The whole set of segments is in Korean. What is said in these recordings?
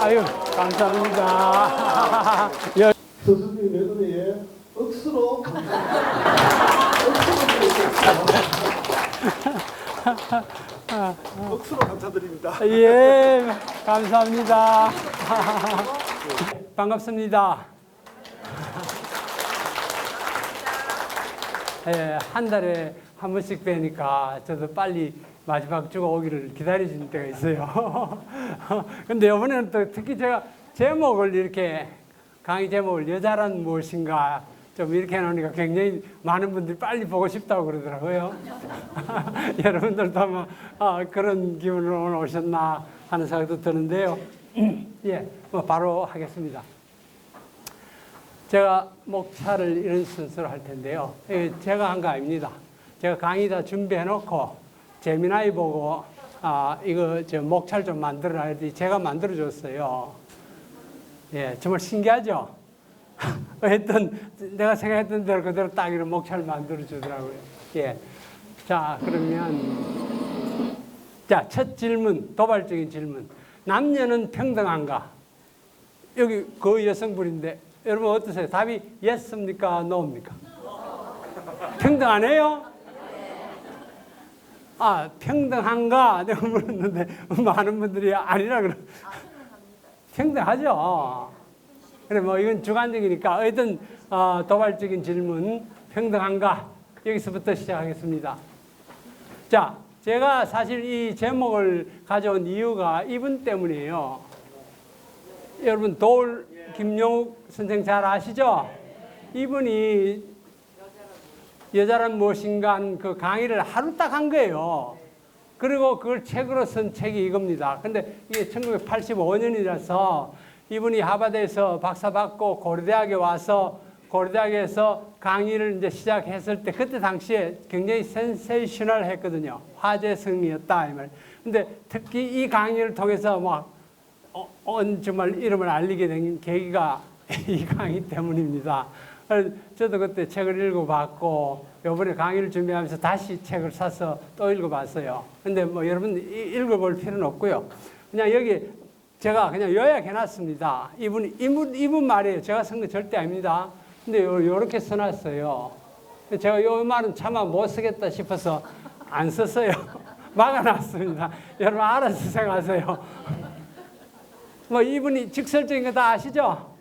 아유, 감사합니다. 서수님 매너에 억수로 억수로 감사드립니다. 예, 감사합니다. 반갑습니다. 예, 한 달에 한 번씩 뵈니까 저도 빨리 마지막 주가 오기를 기다리시는 때가 있어요. 근데 이번에는 또 특히 제가 제목을 이렇게 강의 제목을 여자란 무엇인가 좀 이렇게 해놓으니까 굉장히 많은 분들이 빨리 보고 싶다고 그러더라고요. 여러분들도 아마 그런 기분으로 오늘 오셨나 하는 생각도 드는데요. 예, 뭐 바로 하겠습니다. 제가 목차를 이런 순서로 할 텐데요. 제가 한 거 아닙니다. 제가 강의 다 준비해놓고 재미나이 보고 이거 저 목차를 좀 만들어놔야 돼. 제가 만들어줬어요. 예, 정말 신기하죠? 했던 내가 생각했던 대로 그대로 딱 이런 목차를 만들어주더라고요. 예, 자 그러면 자 첫 질문, 도발적인 질문. 남녀는 평등한가? 여기 거의 여성분인데 여러분 어떠세요? 답이 yes입니까? no입니까? 평등하네요? 평등한가? 내가 물었는데 많은 분들이 아니라 그러. 평등하죠. 그래 뭐 이건 주관적이니까 어떤 도발적인 질문 평등한가? 여기서부터 시작하겠습니다. 자, 제가 사실 이 제목을 가져온 이유가 이분 때문이에요. 여러분 도울 김용욱 선생 잘 아시죠? 이분이 여자란 무엇인가 그 강의를 하루 딱 한 거예요. 그리고 그걸 책으로 쓴 책이 이겁니다. 근데 이게 1985년이라서 이분이 하버드에서 박사 받고 고려대학에 와서 고려대학에서 강의를 이제 시작했을 때 그때 당시에 굉장히 센세이셔널 했거든요. 화제성이었다 이 말. 근데 특히 이 강의를 통해서 막 정말 이름을 알리게 된 계기가 이 강의 때문입니다. 저도 그때 책을 읽어봤고 이번에 강의를 준비하면서 다시 책을 사서 또 읽어봤어요. 근데 뭐 여러분 읽어볼 필요는 없고요. 그냥 여기 제가 그냥 요약해놨습니다. 이분 말이에요. 제가 쓴 거 절대 아닙니다. 근데 요렇게 써놨어요. 제가 요 말은 차마 못 쓰겠다 싶어서 안 썼어요. 막아놨습니다. 여러분 알아서 생각하세요. 뭐 이분이 직설적인 거 다 아시죠?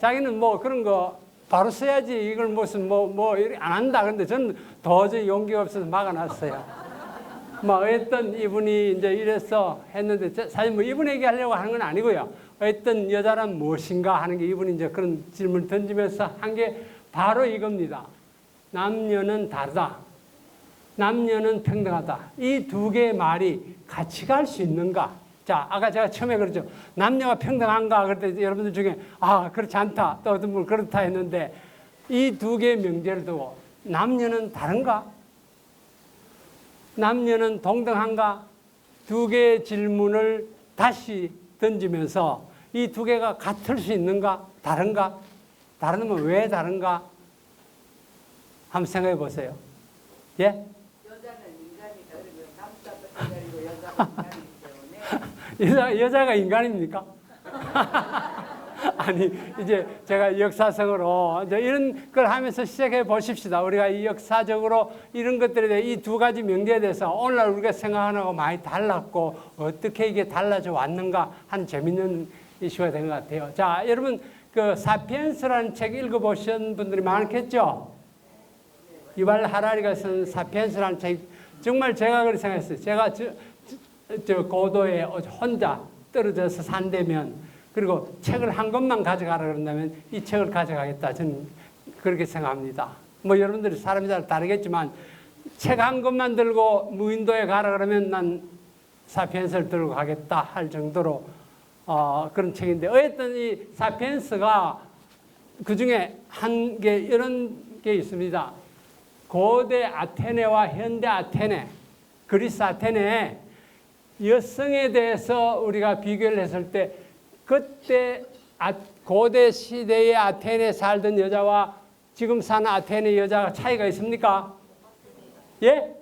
자기는 뭐 그런 거 바로 써야지 이걸 무슨 뭐 이렇게 안 한다. 근데 저는 도저히 용기가 없어서 막아놨어요. 뭐 어떤 이분이 이제 이래서 했는데 사실 뭐 이분 얘기하려고 하는 건 아니고요. 어떤 여자란 무엇인가 하는 게 이분이 이제 그런 질문을 던지면서 한 게 바로 이겁니다. 남녀는 다르다. 남녀는 평등하다. 이 두 개의 말이 같이 갈 수 있는가? 자, 아까 제가 처음에 그랬죠. 남녀가 평등한가? 그럴 때 여러분들 중에 그렇지 않다. 또 어떤 분은 그렇다 했는데 이 두 개의 명제를 두고 남녀는 다른가? 남녀는 동등한가? 두 개의 질문을 다시 던지면서 이 두 개가 같을 수 있는가? 다른가? 다르면 왜 다른가? 한번 생각해 보세요. 예? 여자는 인간이다. 그리고 남자도 인간이고 여자는 인간이기 때문에 여자가 인간입니까? 아니 이제 제가 역사성으로 이제 이런 걸 하면서 시작해 보십시다. 우리가 이 역사적으로 이런 것들에 대해 이 두 가지 명제에 대해서 오늘날 우리가 생각하는 거 많이 달랐고 어떻게 이게 달라져 왔는가 하는 재밌는 이슈가 된 것 같아요. 자, 여러분 그 사피엔스라는 책 읽어보신 분들이 많겠죠? 유발 하라리가 쓴 사피엔스라는 책 정말 제가 그렇게 생각했어요. 제가 저 고도에 혼자 떨어져서 산다면 그리고 책을 한 권만 가져가라 그런다면 이 책을 가져가겠다. 저는 그렇게 생각합니다. 뭐 여러분들이 사람이 다 다르겠지만 책 한 권만 들고 무인도에 가라 그러면 난 사피엔스를 들고 가겠다 할 정도로 그런 책인데 어쨌든 이 사피엔스가 그중에 한 게 이런 게 있습니다. 고대 아테네와 현대 아테네, 그리스 아테네 여성에 대해서 우리가 비교를 했을 때 그때 고대 시대의 아테네에 살던 여자와 지금 사는 아테네 여자가 차이가 있습니까? 예?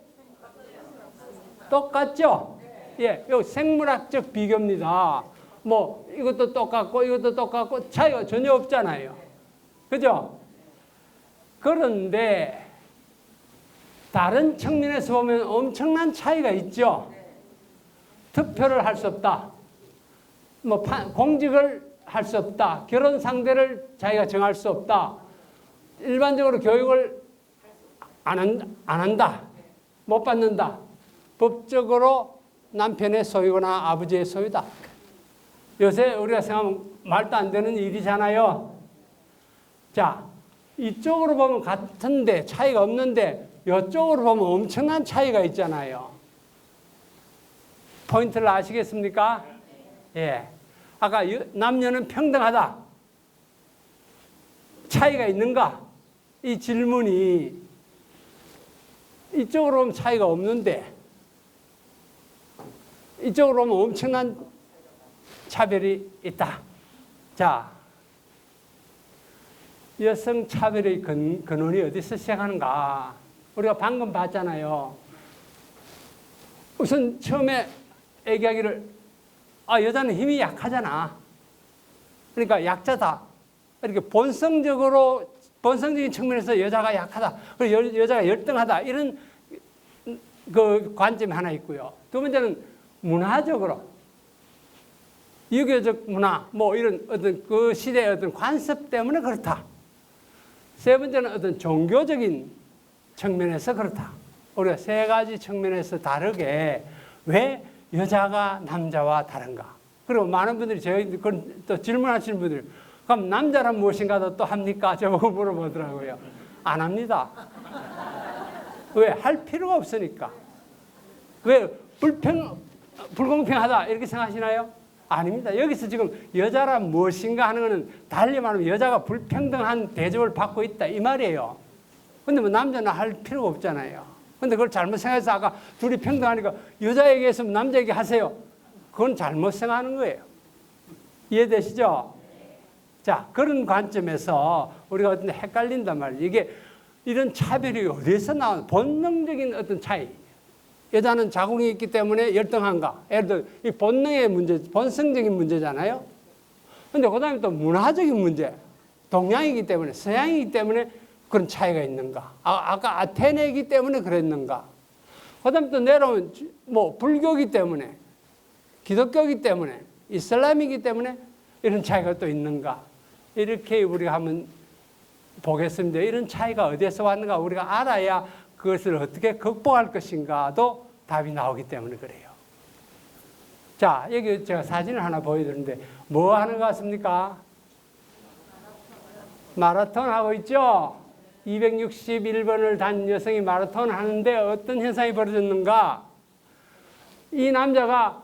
똑같죠? 예, 요 생물학적 비교입니다. 뭐 이것도 똑같고 이것도 똑같고 차이가 전혀 없잖아요. 그죠? 그런데 다른 측면에서 보면 엄청난 차이가 있죠. 투표를 할 수 없다. 뭐 공직을 할 수 없다. 결혼 상대를 자기가 정할 수 없다. 일반적으로 교육을 안 한다. 못 받는다. 법적으로 남편의 소유거나 아버지의 소유다. 요새 우리가 생각하면 말도 안 되는 일이잖아요. 자, 이쪽으로 보면 같은데 차이가 없는데 이쪽으로 보면 엄청난 차이가 있잖아요. 포인트를 아시겠습니까? 예. 아까 남녀는 평등하다. 차이가 있는가? 이 질문이 이쪽으로 보면 차이가 없는데 이쪽으로 보면 엄청난 차별이 있다. 자, 여성 차별의 근원이 어디서 시작하는가? 우리가 방금 봤잖아요. 우선 처음에 얘기하기를 여자는 힘이 약하잖아. 그러니까 약자다. 이렇게 본성적인 측면에서 여자가 약하다. 그리고 여자가 열등하다. 이런 그 관점이 하나 있고요. 두 번째는 문화적으로 유교적 문화, 뭐 이런 어떤 그 시대의 어떤 관습 때문에 그렇다. 세 번째는 어떤 종교적인 측면에서 그렇다. 우리가 세 가지 측면에서 다르게 왜 여자가 남자와 다른가? 그리고 많은 분들이 저희 또 질문하시는 분들, 그럼 남자란 무엇인가도 또 합니까? 저보고 물어보더라고요. 안 합니다. 왜? 할 필요가 없으니까. 왜? 불공평하다 이렇게 생각하시나요? 아닙니다. 여기서 지금 여자란 무엇인가 하는 것은 달리 말하면 여자가 불평등한 대접을 받고 있다 이 말이에요. 근데 뭐 남자는 할 필요가 없잖아요. 근데 그걸 잘못 생각해서 아까 둘이 평등하니까 여자에게 했으면 남자에게 하세요. 그건 잘못 생각하는 거예요. 이해되시죠? 자, 그런 관점에서 우리가 어떤 헷갈린단 말이에요. 이게 이런 차별이 어디서 나오는 본능적인 어떤 차이. 여자는 자궁이 있기 때문에 열등한가? 예를 들어 이 본능의 문제, 본성적인 문제잖아요. 근데 그다음에 또 문화적인 문제. 동양이기 때문에 서양이기 때문에 그런 차이가 있는가? 아까 아테네이기 때문에 그랬는가? 그다음에 또 내려오면 뭐 불교이기 때문에, 기독교이기 때문에, 이슬람이기 때문에 이런 차이가 또 있는가? 이렇게 우리가 한번 보겠습니다. 이런 차이가 어디에서 왔는가 우리가 알아야 그것을 어떻게 극복할 것인가도 답이 나오기 때문에 그래요. 자, 여기 제가 사진을 하나 보여드리는데 뭐 하는 것 같습니까? 마라톤 하고 있죠? 261번을 단 여성이 마라톤 하는데 어떤 현상이 벌어졌는가? 이 남자가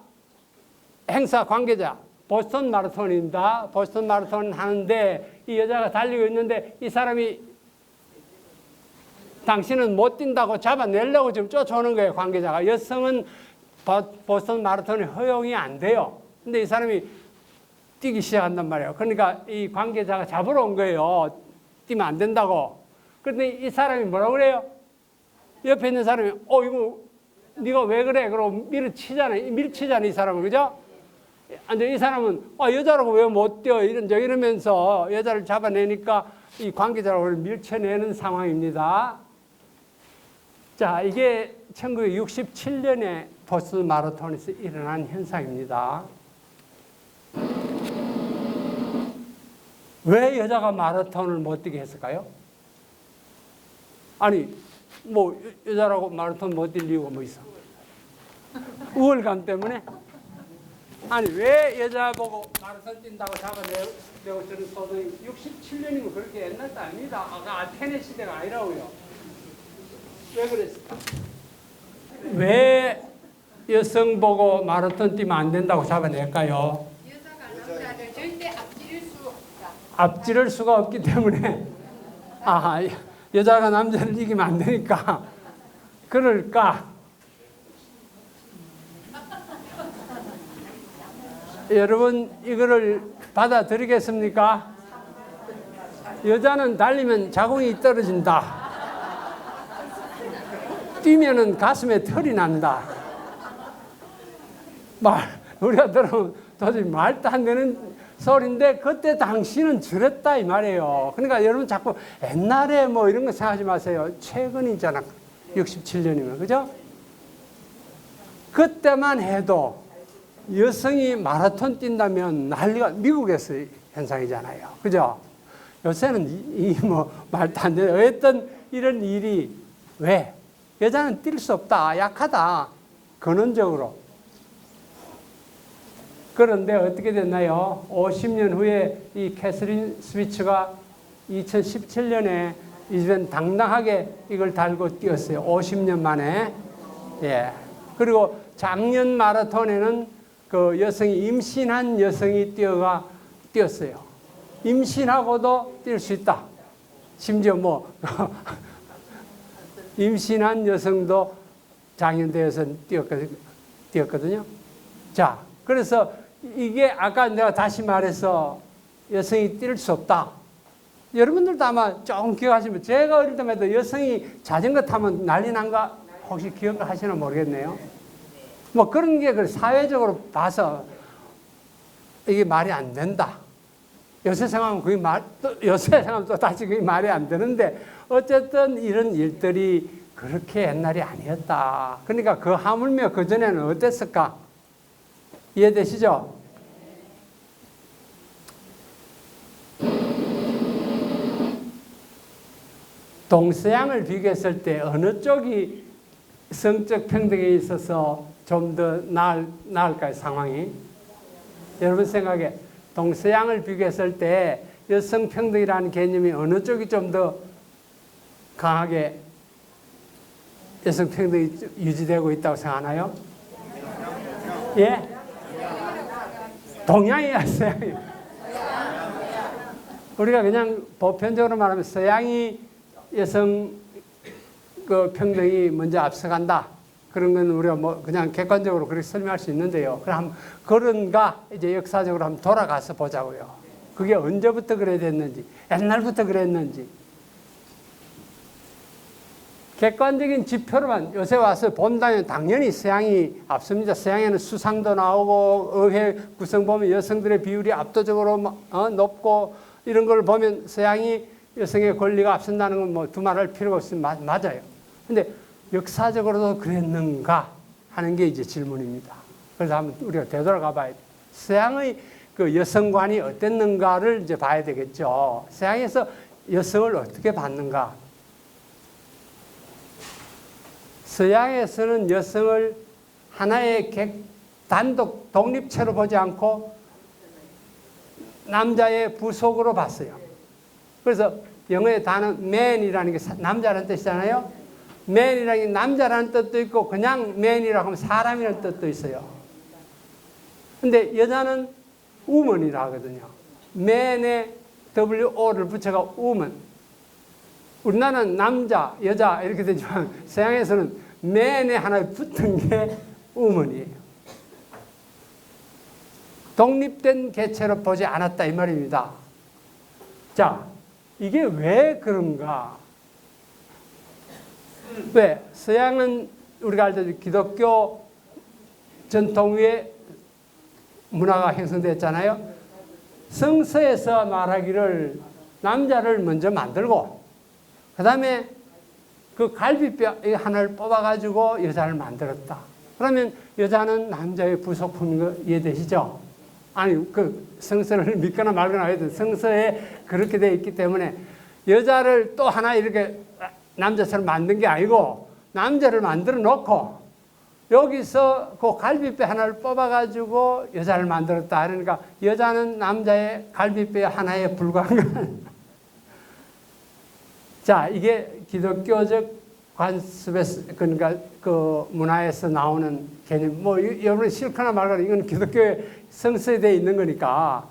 행사 관계자, 보스턴 마라톤입니다. 보스턴 마라톤 하는데 이 여자가 달리고 있는데 이 사람이 당신은 못 뛴다고 잡아내려고 지금 쫓아오는 거예요, 관계자가. 여성은 보스턴 마라톤이 허용이 안 돼요. 근데 이 사람이 뛰기 시작한단 말이에요. 그러니까 이 관계자가 잡으러 온 거예요. 뛰면 안 된다고. 그런데 이 사람이 뭐라고 그래요? 옆에 있는 사람이 이거 네가 왜 그래? 그러고 밀치잖아, 이 사람은. 그죠? 근데 이 사람은 여자라고 왜 못 뛰어? 이러면서 여자를 잡아내니까 이 관계자를 밀쳐내는 상황입니다. 자, 이게 1967년에 보스턴 마라톤에서 일어난 현상입니다. 왜 여자가 마라톤을 못 뛰게 했을까요? 아니, 뭐 여자라고 마라톤 못 뛸 이유가 뭐 있어? 우월감 때문에? 아니, 왜 여자 보고 마라톤 뛴다고 잡아내고 저는 소동이 67년이면 그렇게 옛날도 아닙니다. 아까 아테네 시대가 아니라고요. 왜 그랬을까? 왜 여성 보고 마라톤 뛰면 안 된다고 잡아낼까요? 여자가 남자를 절대 앞지를 수 없다. 앞지를 수가 없기 때문에 여자가 남자를 이기면 안 되니까 그럴까? 여러분 이거를 받아들이겠습니까? 여자는 달리면 자궁이 떨어진다. 뛰면은 가슴에 털이 난다. 우리가 들으면 도저히 말도 안 되는 소리인데 그때 당시는 저랬다 이 말이에요. 그러니까 여러분 자꾸 옛날에 뭐 이런 거 생각하지 마세요. 최근이잖아. 67년이면. 그죠? 그때만 해도 여성이 마라톤 뛴다면 난리가 미국에서의 현상이잖아요. 그죠? 요새는 이 뭐 말도 안 되는 어떤 이런 일이 왜? 여자는 뛸 수 없다. 약하다. 근원적으로. 그런데 어떻게 됐나요? 50년 후에 이 캐서린 스위츠가 2017년에 이젠 당당하게 이걸 달고 뛰었어요. 50년 만에. 예. 그리고 작년 마라톤에는 그 여성이 임신한 여성이 뛰었어요. 임신하고도 뛸 수 있다. 심지어 뭐 임신한 여성도 장현대에서 뛰었거든요. 자, 그래서 이게 아까 내가 다시 말해서 여성이 뛸 수 없다. 여러분들도 아마 조금 기억하시면 제가 어릴 때만 해도 여성이 자전거 타면 난리 난 거 혹시 기억하시나 모르겠네요. 뭐 그런 게 사회적으로 봐서 이게 말이 안 된다. 요새 생각하면 그게 요새 생각하면 또 다시 그게 말이 안 되는데 어쨌든 이런 일들이 그렇게 옛날이 아니었다. 그러니까 그 하물며 그전에는 어땠을까? 이해되시죠? 동서양을 비교했을 때 어느 쪽이 성적 평등에 있어서 좀 더 나을까요, 상황이? 여러분 생각에 동서양을 비교했을 때 여성 평등이라는 개념이 어느 쪽이 좀 더 강하게 여성 평등이 유지되고 있다고 생각하나요? 예? 동양이야, 서양이? 우리가 그냥 보편적으로 말하면 서양이 여성 그 평등이 먼저 앞서간다. 그런 건 우리가 뭐 그냥 객관적으로 그렇게 설명할 수 있는데요. 그럼 그런가 이제 역사적으로 한번 돌아가서 보자고요. 그게 언제부터 그래 됐는지, 옛날부터 그랬는지. 객관적인 지표로만 요새 와서 본다면 당연히 서양이 앞섭니다. 서양에는 수상도 나오고 의회 구성 보면 여성들의 비율이 압도적으로 높고 이런 걸 보면 서양이 여성의 권리가 앞선다는 건 뭐 두말할 필요가 없으면 맞아요. 근데 역사적으로도 그랬는가 하는 게 이제 질문입니다. 그래서 한번 우리가 되돌아가 봐야 돼요. 서양의 그 여성관이 어땠는가를 이제 봐야 되겠죠. 서양에서 여성을 어떻게 봤는가. 서양에서는 여성을 하나의 단독 독립체로 보지 않고 남자의 부속으로 봤어요. 그래서 영어의 단어 man이라는 게 남자라는 뜻이잖아요. man이라는 게 남자라는 뜻도 있고 그냥 man이라고 하면 사람이라는 뜻도 있어요. 근데 여자는 woman이라 하거든요. man에 WO를 붙여가 woman. 우리나라는 남자, 여자 이렇게 되지만 서양에서는 man에 하나 붙은 게 woman이에요. 독립된 개체로 보지 않았다 이 말입니다. 자, 이게 왜 그런가? 왜? 서양은 우리가 알다시피 기독교 전통 위에 문화가 형성됐잖아요. 성서에서 말하기를 남자를 먼저 만들고 그 다음에 그 갈비뼈 하나를 뽑아가지고 여자를 만들었다. 그러면 여자는 남자의 부속품인 거 이해되시죠? 아니, 그 성서를 믿거나 말거나 하여튼 성서에 그렇게 되어 있기 때문에 여자를 또 하나 이렇게 남자처럼 만든 게 아니고 남자를 만들어 놓고 여기서 그 갈비뼈 하나를 뽑아가지고 여자를 만들었다. 그러니까 여자는 남자의 갈비뼈 하나에 불과한 건 자, 이게 기독교적 관습에서, 그러니까 그 문화에서 나오는 개념, 뭐, 여러분이 싫거나 말거나 이건 기독교의 성서에 되어 있는 거니까.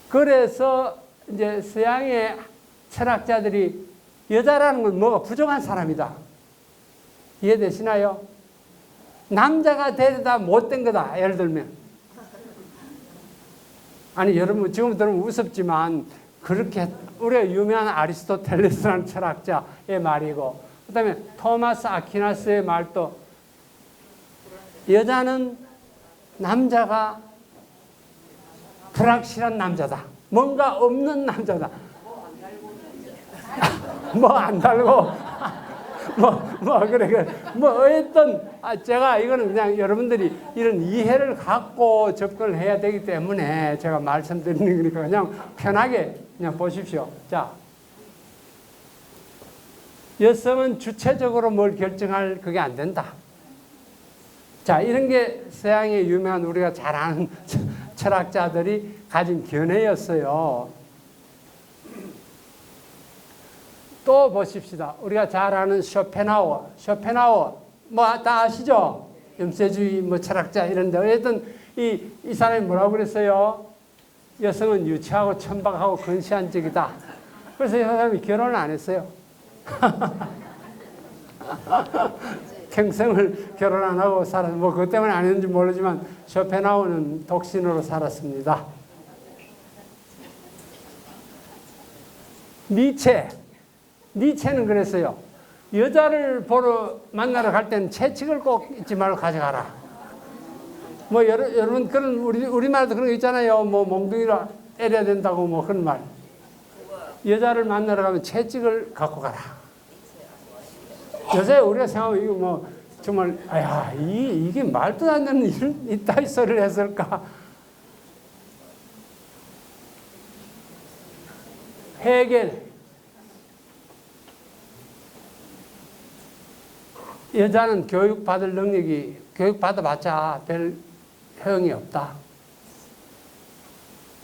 그래서 이제 서양의 철학자들이 여자라는 건 뭐가 부족한 사람이다. 이해되시나요? 남자가 되다 못된 거다. 예를 들면. 아니, 여러분, 지금 들으면 우습지만 그렇게 우리가 유명한 아리스토텔레스라는 철학자의 말이고 그 다음에 토마스 아퀴나스의 말도 여자는 남자가 불확실한 남자다. 뭔가 없는 남자다. 뭐 안 달고 그래. 어쨌든, 제가 이거는 그냥 여러분들이 이런 이해를 갖고 접근을 해야 되기 때문에 제가 말씀드리는 거니까 그냥 편하게 그냥 보십시오. 자. 여성은 주체적으로 뭘 결정할 그게 안 된다. 자, 이런 게 서양의 유명한 우리가 잘 아는 철학자들이 가진 견해였어요. 또 보십시다. 우리가 잘 아는 쇼펜하우어 뭐 다 아시죠? 염세주의 뭐 철학자 이런데 어쨌든 이 사람이 뭐라고 그랬어요? 여성은 유치하고 천박하고 근시안적이다. 그래서 이 사람이 결혼을 안 했어요. 평생을 결혼 안 하고 살았, 뭐 그것 때문에 안 했는지 모르지만 쇼펜하우어는 독신으로 살았습니다. 니체는 그랬어요. 여자를 만나러 갈 때는 채찍을 꼭 잊지 말고 가져가라. 뭐 여러분 그런 우리말도 그런 거 있잖아요. 뭐 몽둥이로 때려야 된다고 뭐 그런 말. 여자를 만나러 가면 채찍을 갖고 가라. 요새 우리가 생각하면 이거 뭐 정말 이게 말도 안 되는 이따위 소리를 했을까? 헤겔. 여자는 교육받을 능력이 교육받아봤자 별 효용이 없다.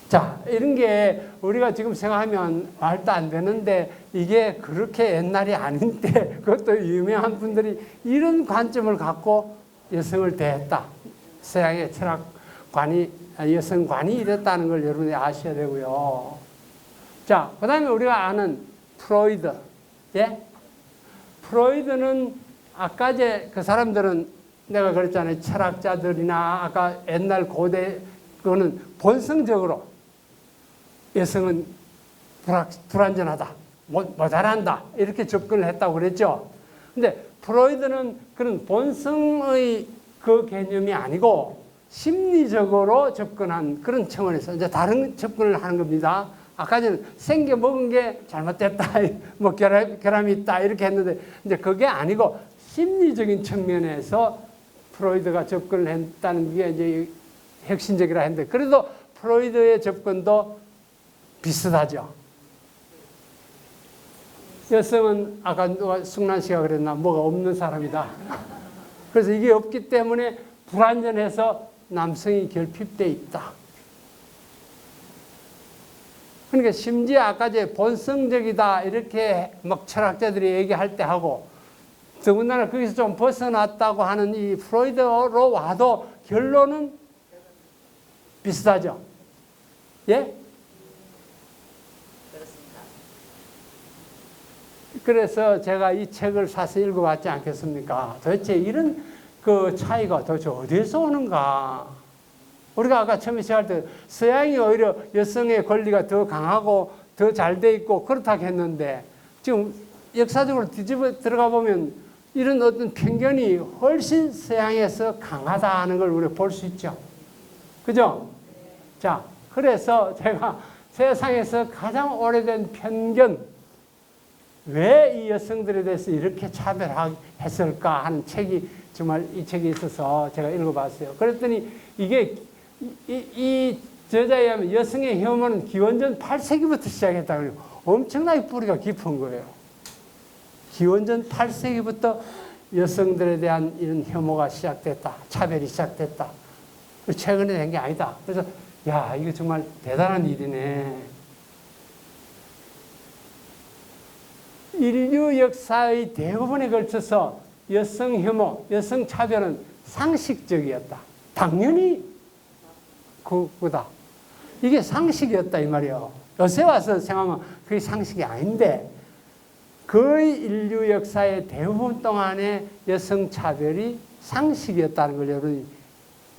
자, 이런 게 우리가 지금 생각하면 말도 안 되는데 이게 그렇게 옛날이 아닌데 그것도 유명한 분들이 이런 관점을 갖고 여성을 대했다. 서양의 철학관이 여성관이 이랬다는 걸 여러분이 아셔야 되고요. 자, 그 다음에 우리가 아는 프로이드. 예? 프로이드는 아까 그 사람들은 내가 그랬잖아요. 철학자들이나 아까 옛날 고대 그거는 본성적으로 여성은 불완전하다, 모자란다 이렇게 접근을 했다고 그랬죠. 근데 프로이드는 그런 본성의 그 개념이 아니고 심리적으로 접근한 그런 차원에서 이제 다른 접근을 하는 겁니다. 아까 전에 생겨 먹은 게 잘못됐다, 뭐 결함이 있다 이렇게 했는데 이제 그게 아니고 심리적인 측면에서 프로이드가 접근을 했다는 게 이제 핵심적이라 했는데 그래도 프로이드의 접근도 비슷하죠. 여성은 아까 누가 승란 씨가 그랬나 뭐가 없는 사람이다. 그래서 이게 없기 때문에 불완전해서 남성이 결핍되어 있다. 그러니까 심지어 아까 제 본성적이다 이렇게 막 철학자들이 얘기할 때 하고 더군다나 거기서 좀 벗어났다고 하는 이 프로이드로 와도 결론은 비슷하죠. 예? 그렇습니다. 그래서 제가 이 책을 사서 읽어봤지 않겠습니까? 도대체 이런 그 차이가 도대체 어디에서 오는가? 우리가 아까 처음에 시작할 때 서양이 오히려 여성의 권리가 더 강하고 더 잘 돼 있고 그렇다고 했는데 지금 역사적으로 뒤집어 들어가 보면 이런 어떤 편견이 훨씬 서양에서 강하다 하는 걸 우리가 볼 수 있죠. 그죠? 자, 그래서 제가 세상에서 가장 오래된 편견, 왜 이 여성들에 대해서 이렇게 차별했을까 하는 책이 정말 이 책이 있어서 제가 읽어봤어요. 그랬더니 이게 이 저자에 의하면 여성의 혐오는 기원전 8세기부터 시작했다고 해요. 엄청나게 뿌리가 깊은 거예요. 기원전 8세기부터 여성들에 대한 이런 혐오가 시작됐다. 차별이 시작됐다. 최근에 된 게 아니다. 그래서 야, 이거 정말 대단한 일이네. 인류 역사의 대부분에 걸쳐서 여성 혐오, 여성 차별은 상식적이었다. 당연히 그거다. 이게 상식이었다 이 말이에요. 요새 와서 생각하면 그게 상식이 아닌데 거의 인류 역사의 대부분 동안의 여성 차별이 상식이었다는 걸 여러분이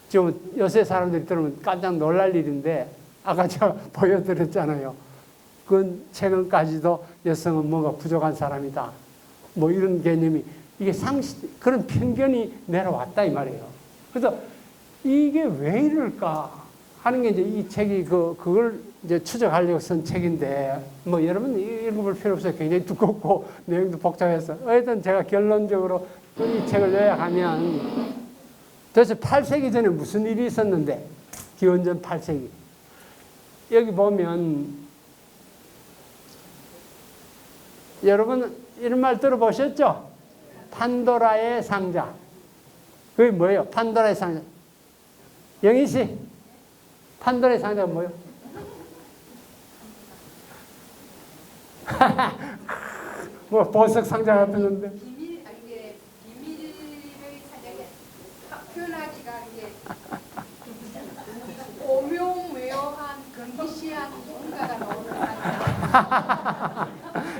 지금 요새 사람들이 들으면 깜짝 놀랄 일인데 아까 제가 보여드렸잖아요. 그 최근까지도 여성은 뭔가 부족한 사람이다. 뭐 이런 개념이 이게 상식 그런 편견이 내려왔다 이 말이에요. 그래서 이게 왜 이럴까 하는 게 이제 이 책이 그걸 이제 추적하려고 쓴 책인데, 뭐 여러분 읽어볼 필요 없어요. 굉장히 두껍고 내용도 복잡해서. 어쨌든 제가 결론적으로 이 책을 요약하면, 도대체 8세기 전에 무슨 일이 있었는데, 기원전 8세기. 여기 보면, 여러분 이런 말 들어보셨죠? 판도라의 상자. 그게 뭐예요? 판도라의 상자. 영희 씨, 판도라의 상자가 뭐예요? 뭐 보석 상자 같은 건데. 이게 비밀의 사장이 표현하기가 이게 오묘무효한 건기시한 뭔가가 나오는 상자.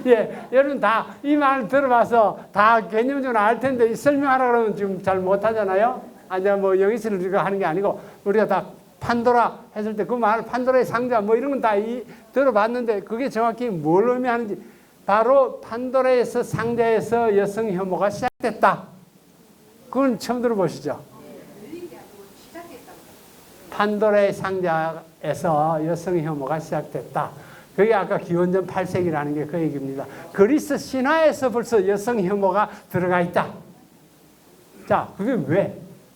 예, 여러분 다 이 말 들어봐서 다 개념적으로 알 텐데 설명하라 그러면 지금 잘 못하잖아요. 아니 뭐 영희 씨를 우리가 하는 게 아니고 우리가 다 판도라 했을 때 그 말 판도라의 상자 뭐 이런 건 다 들어봤는데 그게 정확히 뭘 의미하는지, 바로 판도라에서 상자에서 여성 혐오가 시작됐다. 그건 처음 들어보시죠? 판도라의 상자에서 여성 혐오가 시작됐다. 그게 아까 기원전 8세기라는 게 그 얘기입니다. 그리스 신화에서 벌써 여성 혐오가 들어가 있다. 자, 그게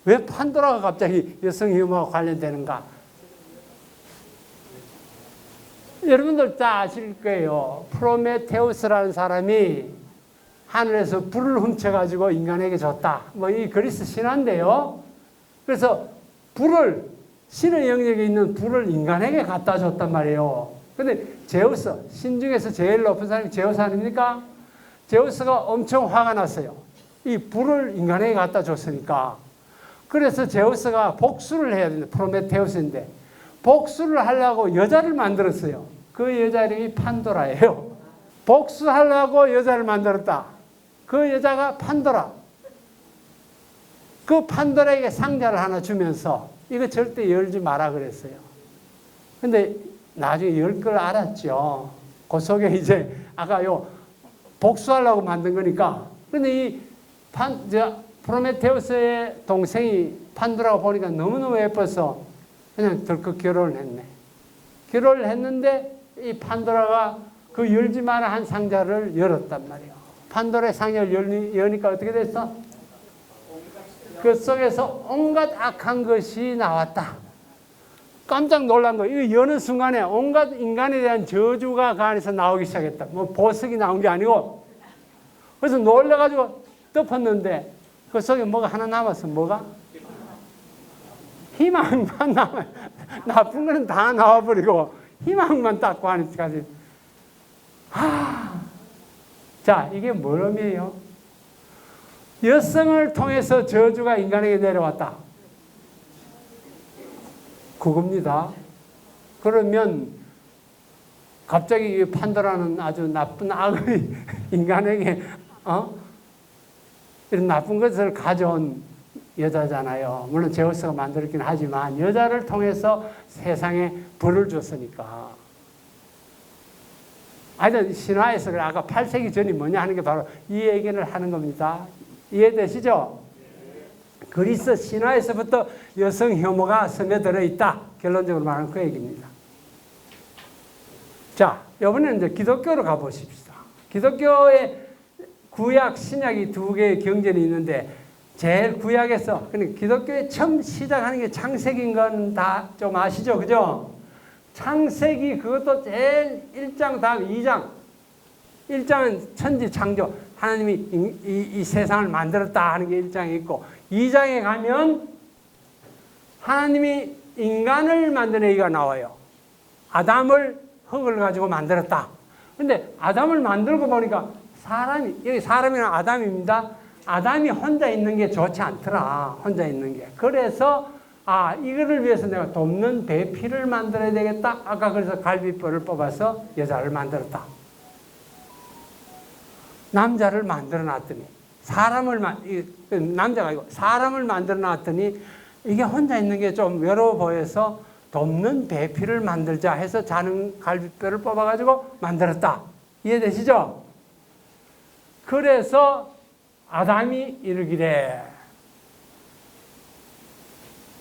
왜 판도라가 갑자기 여성 혐오와 관련되는가? 여러분들 다 아실 거예요. 프로메테우스라는 사람이 하늘에서 불을 훔쳐가지고 인간에게 줬다. 뭐 이 그리스 신화인데요. 그래서 신의 영역에 있는 불을 인간에게 갖다 줬단 말이에요. 근데 제우스, 신 중에서 제일 높은 사람이 제우스 아닙니까? 제우스가 엄청 화가 났어요. 이 불을 인간에게 갖다 줬으니까. 그래서 제우스가 복수를 해야 된다. 프로메테우스인데. 복수를 하려고 여자를 만들었어요. 그 여자 이름이 판도라예요. 복수하려고 여자를 만들었다. 그 여자가 판도라. 그 판도라에게 상자를 하나 주면서 이거 절대 열지 마라 그랬어요. 근데 나중에 열 걸 알았죠. 그 속에 이제 아까 복수하려고 만든 거니까. 근데 이 프로메테우스의 동생이 판도라가 보니까 너무너무 예뻐서 그냥 덜컥 결혼을 했네. 결혼을 했는데 이 판도라가 그 열지 마라 한 상자를 열었단 말이에요. 판도라의 상자를 여니까 어떻게 됐어? 그 속에서 온갖 악한 것이 나왔다. 깜짝 놀란 거. 이거 여는 순간에 온갖 인간에 대한 저주가 그 안에서 나오기 시작했다. 뭐 보석이 나온 게 아니고. 그래서 놀라가지고 덮었는데 그 속에 뭐가 하나 남았어. 뭐가? 희망만 남아. 나쁜 거는 다 나와버리고 희망만 딱 그 안에까지. 자, 이게 뭘 의미해요? 여성을 통해서 저주가 인간에게 내려왔다. 그겁니다. 그러면 갑자기 판도라는 아주 나쁜 악의 인간에게 이런 나쁜 것을 가져온 여자잖아요. 물론 제우스가 만들었긴 하지만 여자를 통해서 세상에 벌을 줬으니까. 하여튼 신화에서 아까 8세기 전이 뭐냐 하는 게 바로 이 얘기를 하는 겁니다. 이해되시죠? 그리스 신화에서부터 여성 혐오가 스며들어 있다. 결론적으로 말하는 그 얘기입니다. 자, 이번에는 이제 기독교로 가보십시다. 기독교의 구약, 신약이 두 개의 경전이 있는데 제일 구약에서, 그러니까 기독교의 처음 시작하는 게 창세기인 건 다 좀 아시죠? 그죠? 창세기 그것도 제일 1장 다음 2장. 1장은 천지 창조. 하나님이 이 세상을 만들었다 하는 게 1장에 있고 2장에 가면 하나님이 인간을 만든 얘기가 나와요. 아담을 흙을 가지고 만들었다. 근데 아담을 만들고 보니까 여기 사람이란 아담입니다. 아담이 혼자 있는 게 좋지 않더라. 혼자 있는 게. 그래서 이거를 위해서 내가 돕는 배필을 만들어야 되겠다. 아까 그래서 갈비뼈를 뽑아서 여자를 만들었다. 남자를 만들어 놨더니 남자가 아니고 사람을 만들어 놨더니 이게 혼자 있는 게 좀 외로워 보여서 돕는 배필을 만들자 해서 자는 갈비뼈를 뽑아가지고 만들었다. 이해되시죠? 그래서 아담이 이르기를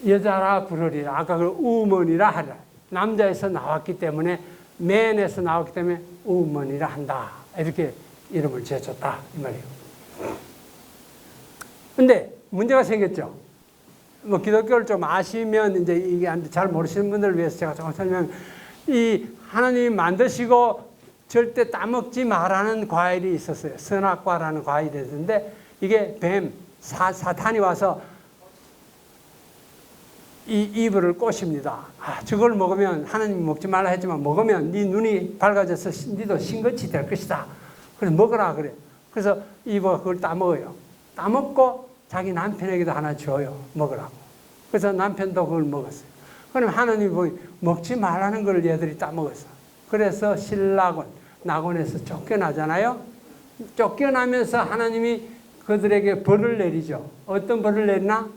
여자라 부르리라. 아까 그 우먼이라 하리라. 남자에서 나왔기 때문에 맨에서 나왔기 때문에 우먼이라 한다. 이렇게 이름을 지어줬다 이 말이에요. 근데 문제가 생겼죠. 뭐 기독교를 좀 아시면 이제 이게 잘 모르시는 분들을 위해서 제가 조금 설명. 이 하나님이 만드시고 절대 따먹지 말라는 과일이 있었어요. 선악과라는 과일이 있었는데 이게 뱀 사탄이 와서 이 이불을 꼬십니다. 저걸 먹으면 하나님이 먹지 말라 했지만 먹으면 네 눈이 밝아져서 네도 신같이 될 것이다. 그래서 먹으라 그래. 그래서 이브가 그걸 따먹어요. 따먹고 자기 남편에게도 하나 줘요. 먹으라고. 그래서 남편도 그걸 먹었어요. 그럼 하나님이 먹지 말라는 걸 얘들이 따먹었어. 그래서 신락은 낙원에서 쫓겨나잖아요. 쫓겨나면서 하나님이 그들에게 벌을 내리죠. 어떤 벌을 내리나?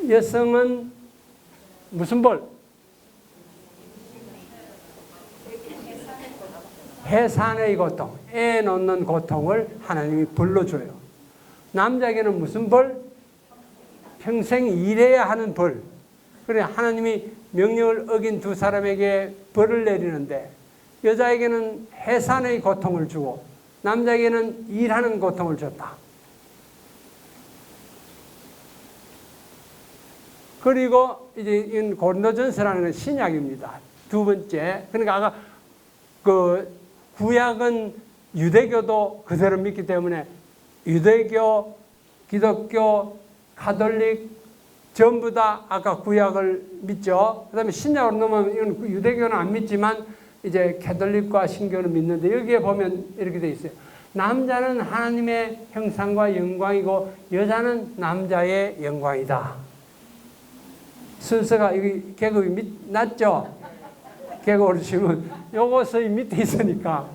여성은 무슨 벌? 해산의 고통, 애 놓는 고통을 하나님이 벌로 줘요. 남자에게는 무슨 벌? 평생 일해야 하는 벌. 그래 하나님이 명령을 어긴 두 사람에게 벌을 내리는데 여자에게는 해산의 고통을 주고 남자에게는 일하는 고통을 줬다. 그리고 이제 고린도전서라는 건 신약입니다. 두 번째. 그러니까 아까 그 구약은 유대교도 그대로 믿기 때문에 유대교, 기독교, 가톨릭 전부 다 아까 구약을 믿죠. 그다음에 신약으로 넘으면 이건 유대교는 안 믿지만 이제 가톨릭과 신교는 믿는데 여기에 보면 이렇게 돼 있어요. 남자는 하나님의 형상과 영광이고 여자는 남자의 영광이다. 순서가 여기 계급이 낮죠? 계급으로 치면 요것이 밑에 있으니까.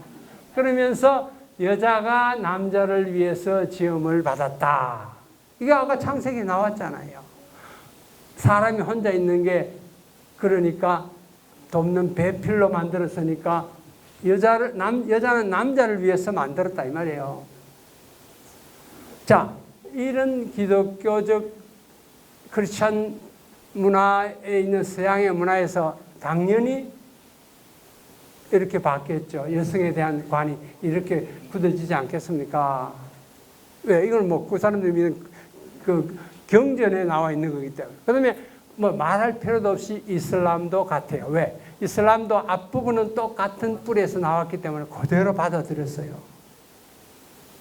그러면서 여자가 남자를 위해서 지음을 받았다. 이게 아까 창세기에 나왔잖아요. 사람이 혼자 있는 게 그러니까 돕는 배필로 만들었으니까 여자는 남자를 위해서 만들었다 이 말이에요. 자, 이런 기독교적 크리스찬 문화에 있는 서양의 문화에서 당연히 이렇게 바뀌었죠. 여성에 대한 관이 이렇게 굳어지지 않겠습니까? 왜? 이건 뭐 그 사람들이 믿는 그 경전에 나와 있는 거기 때문에. 그 다음에 뭐 말할 필요도 없이 이슬람도 같아요. 왜? 이슬람도 앞부분은 똑같은 뿌리에서 나왔기 때문에 그대로 받아들였어요.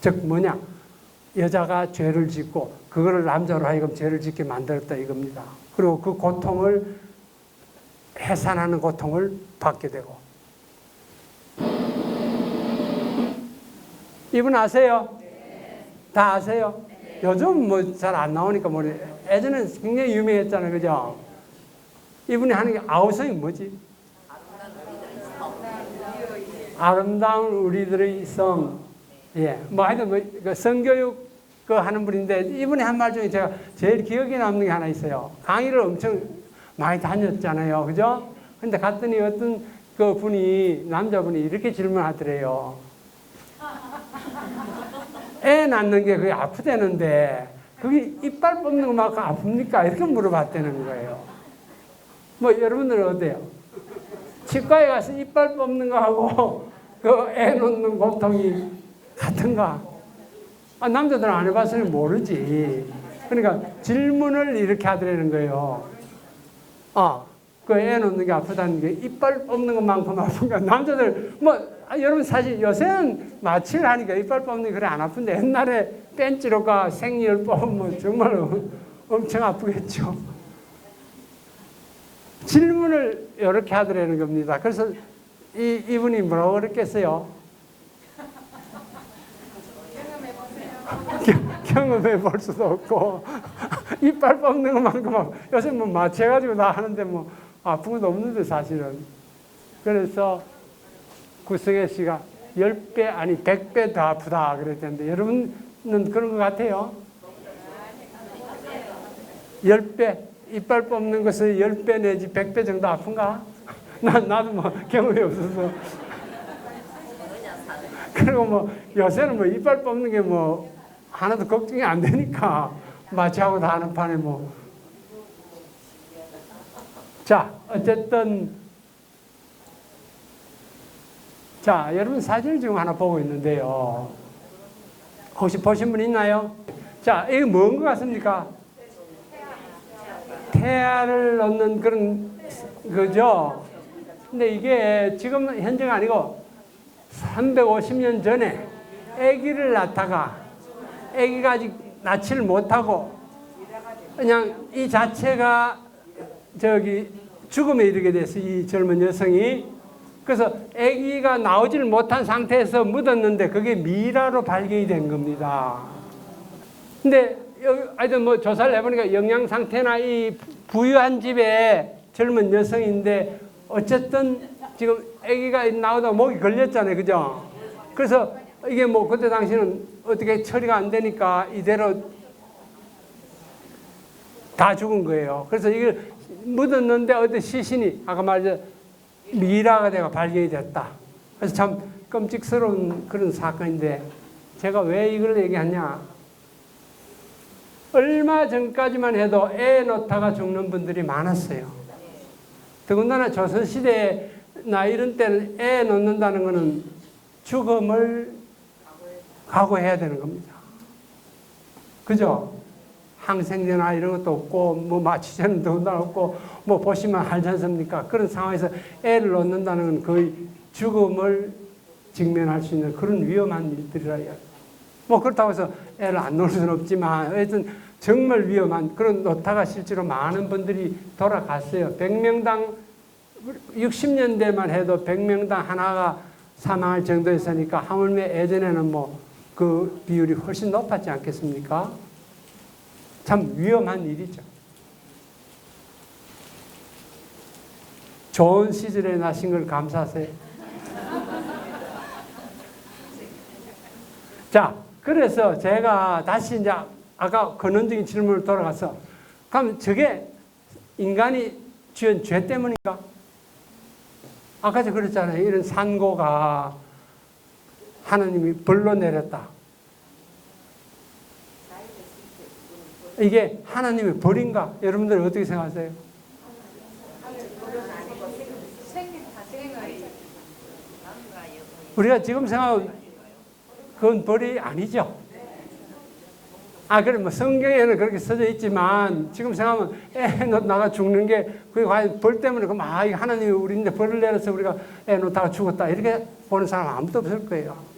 즉 뭐냐? 여자가 죄를 짓고 그거를 남자로 하여금 죄를 짓게 만들었다 이겁니다. 그리고 그 고통을 해산하는 고통을 받게 되고. 이분 아세요? 다 아세요? 요즘 뭐 잘 안 나오니까 모르. 예전엔 굉장히 유명했잖아요, 그죠? 이분이 하는 게 아우성이 뭐지? 아름다운 우리들의 성. 예, 뭐 하여튼 뭐 성교육 그 하는 분인데 이분이 한 말 중에 제가 제일 기억에 남는 게 하나 있어요. 강의를 엄청 많이 다녔잖아요, 그죠? 근데 갔더니 어떤 그 분이 남자분이 이렇게 질문하더래요. 애 낳는 게 그게 아프다는데 그게 이빨 뽑는 것만큼 아픕니까? 이렇게 물어봤다는 거예요. 뭐 여러분들은 어때요? 치과에 가서 이빨 뽑는 거하고 그 애 놓는 고통이 같은가? 남자들은 안 해봤으니 모르지. 그러니까 질문을 이렇게 하더라는 거예요. 그 애 놓는 게 아프다는 게 이빨 뽑는 것만큼 아픈가? 남자들 여러분 사실 요새는 마취를 하니까 이빨 뽑는 게 그래 안 아픈데 옛날에 뺀찌로가 생리를 뽑으면 정말 엄청 아프겠죠. 질문을 이렇게 하더라는 겁니다. 그래서 이분이 뭐라고 그랬겠어요? 경험해 볼 수도 없고 이빨 뽑는 것만큼 요새 뭐 마취해가지고 다 하는데 뭐 아픈 것도 없는데 사실은. 그래서 구성애 씨가 10배 아니 100배 더 아프다 그랬는데 여러분은 그런 것 같아요? 10배 이빨 뽑는 것을 10배 내지 100배 정도 아픈가? 나도 뭐 경험이 없어서. 그리고 뭐 요새는 뭐 이빨 뽑는 게 뭐 하나도 걱정이 안 되니까 마취하고 다 하는 판에 뭐 자, 어쨌든 자, 여러분 사진을 지금 하나 보고 있는데요. 혹시 보신 분 있나요? 자, 이게 뭔 것 같습니까? 태아를 넣는 그런 거죠. 근데 이게 지금 현재가 아니고 350년 전에 아기를 낳다가 아기가 아직 낳지를 못하고 그냥 이 자체가 저기 죽음에 이르게 돼서 이 젊은 여성이 그래서 아기가 나오지를 못한 상태에서 묻었는데 그게 미라로 발견이 된 겁니다. 근데 하여튼 뭐 조사를 해보니까 영양 상태나 이 부유한 집의 젊은 여성인데 어쨌든 지금 아기가 나오다가 목이 걸렸잖아요, 그죠? 그래서 이게 뭐 그때 당시는 어떻게 처리가 안 되니까 이대로 다 죽은 거예요. 그래서 이걸 묻었는데 어떤 시신이 아까 말했죠 미라가 되어 발견이 됐다. 그래서 참 끔찍스러운 그런 사건인데 제가 왜 이걸 얘기하냐? 얼마 전까지만 해도 애 놓다가 죽는 분들이 많았어요. 더군다나 조선시대나 이런 때는 애 놓는다는 것은 죽음을 각오해야 되는 겁니다. 그죠? 항생제나 이런 것도 없고, 뭐 마취제는 더군다나 없고, 뭐 보시면 알지 않습니까? 그런 상황에서 애를 놓는다는 건 거의 죽음을 직면할 수 있는 그런 위험한 일들이라 해요. 뭐 그렇다고 해서 애를 안 놓을 수는 없지만, 하여튼 정말 위험한 그런 놓다가 실제로 많은 분들이 돌아갔어요. 100명당 60년대만 해도 100명당 하나가 사망할 정도였으니까 하물며 예전에는 뭐 그 비율이 훨씬 높았지 않겠습니까? 참 위험한 일이죠. 좋은 시절에 나신 걸 감사하세요. 자, 그래서 제가 다시 이제 아까 근원적인 질문을 돌아가서 그럼 저게 인간이 지은 죄 때문인가? 아까 저 그랬잖아요. 이런 산고가 하나님이 벌로 내렸다. 이게 하나님의 벌인가? 여러분들 어떻게 생각하세요? 우리가 지금 생각하면 그건 벌이 아니죠. 그래, 뭐 성경에는 그렇게 써져 있지만 지금 생각하면 애 놓다가 죽는 게 그게 과연 벌 때문에 그럼 하나님이 우리인데 벌을 내려서 우리가 애 놓다가 죽었다 이렇게 보는 사람 아무도 없을 거예요.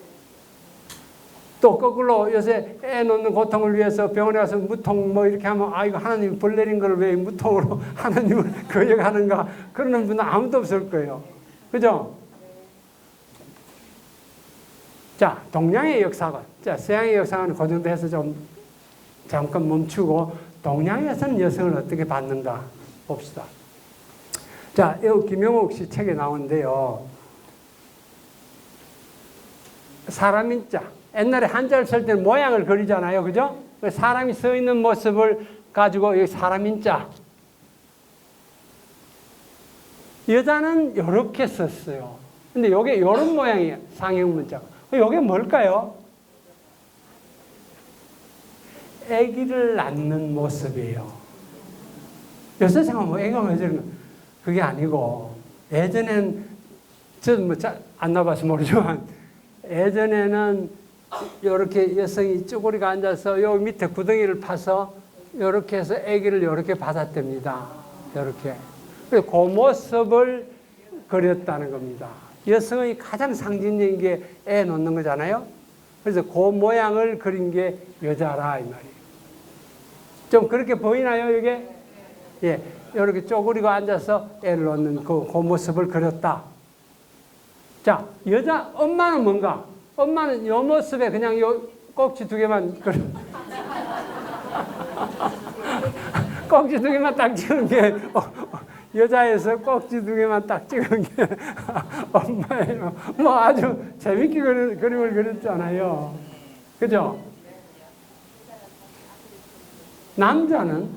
또 거꾸로 요새 애 놓는 고통을 위해서 병원에 가서 무통 뭐 이렇게 하면 이거 하나님이 벌 내린 걸 왜 무통으로 하나님을 거역하는가 그러는 분은 아무도 없을 거예요. 그죠? 자, 동양의 역사관. 자, 서양의 역사관은 그 정도 해서 좀 잠깐 멈추고 동양에서는 여성을 어떻게 봤는가 봅시다. 자, 이 김영옥 씨 책에 나오는데요. 사람인자. 옛날에 한자를 쓸 때는 모양을 그리잖아요. 그죠? 사람이 서 있는 모습을 가지고 여기 사람인자. 여자는 이렇게 썼어요. 근데 이게 이런 모양이에요. 상형 문자가. 이게 뭘까요? 아기를 낳는 모습이에요. 요새 생각하면 애가 왜 저러나? 그게 아니고 예전엔 저도 뭐 안 나봐서 모르지만 예전에는 이렇게 여성이 쭈구리가 앉아서 요 밑에 구덩이를 파서 이렇게 해서 아기를 이렇게 받았답니다. 이렇게. 그 모습을 그렸다는 겁니다. 여성의 가장 상징적인 게 애 놓는 거잖아요. 그래서 그 모양을 그린 게 여자라 이 말이에요. 좀 그렇게 보이나요, 이게? 예, 이렇게 쪼그리고 앉아서 애를 놓는 그 모습을 그렸다. 자, 여자 엄마는 뭔가? 엄마는 이 모습에 그냥 요 꼭지 두 개만 꼭지 두 개만 딱 찍은 게 여자에서 꼭지 두 개만 딱 찍은 게 엄마예요. 뭐 아주 재밌게 그림을 그렸잖아요. 그죠? 남자는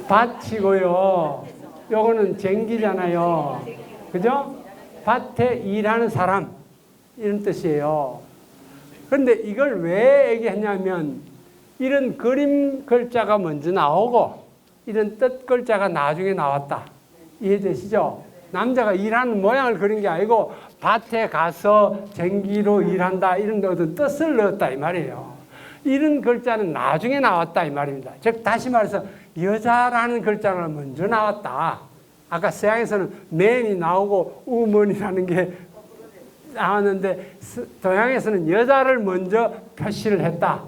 밭이고요. 요거는 쟁기잖아요. 그죠? 밭에 일하는 사람. 이런 뜻이에요. 그런데 이걸 왜 얘기했냐면 이런 그림 글자가 먼저 나오고 이런 뜻 글자가 나중에 나왔다. 이해되시죠? 남자가 일하는 모양을 그린 게 아니고 밭에 가서 쟁기로 일한다 이런 어떤 뜻을 넣었다 이 말이에요. 이런 글자는 나중에 나왔다 이 말입니다. 즉 다시 말해서 여자라는 글자가 먼저 나왔다. 아까 서양에서는 맨이 나오고 우먼이라는 게 나왔는데 동양에서는 여자를 먼저 표시를 했다.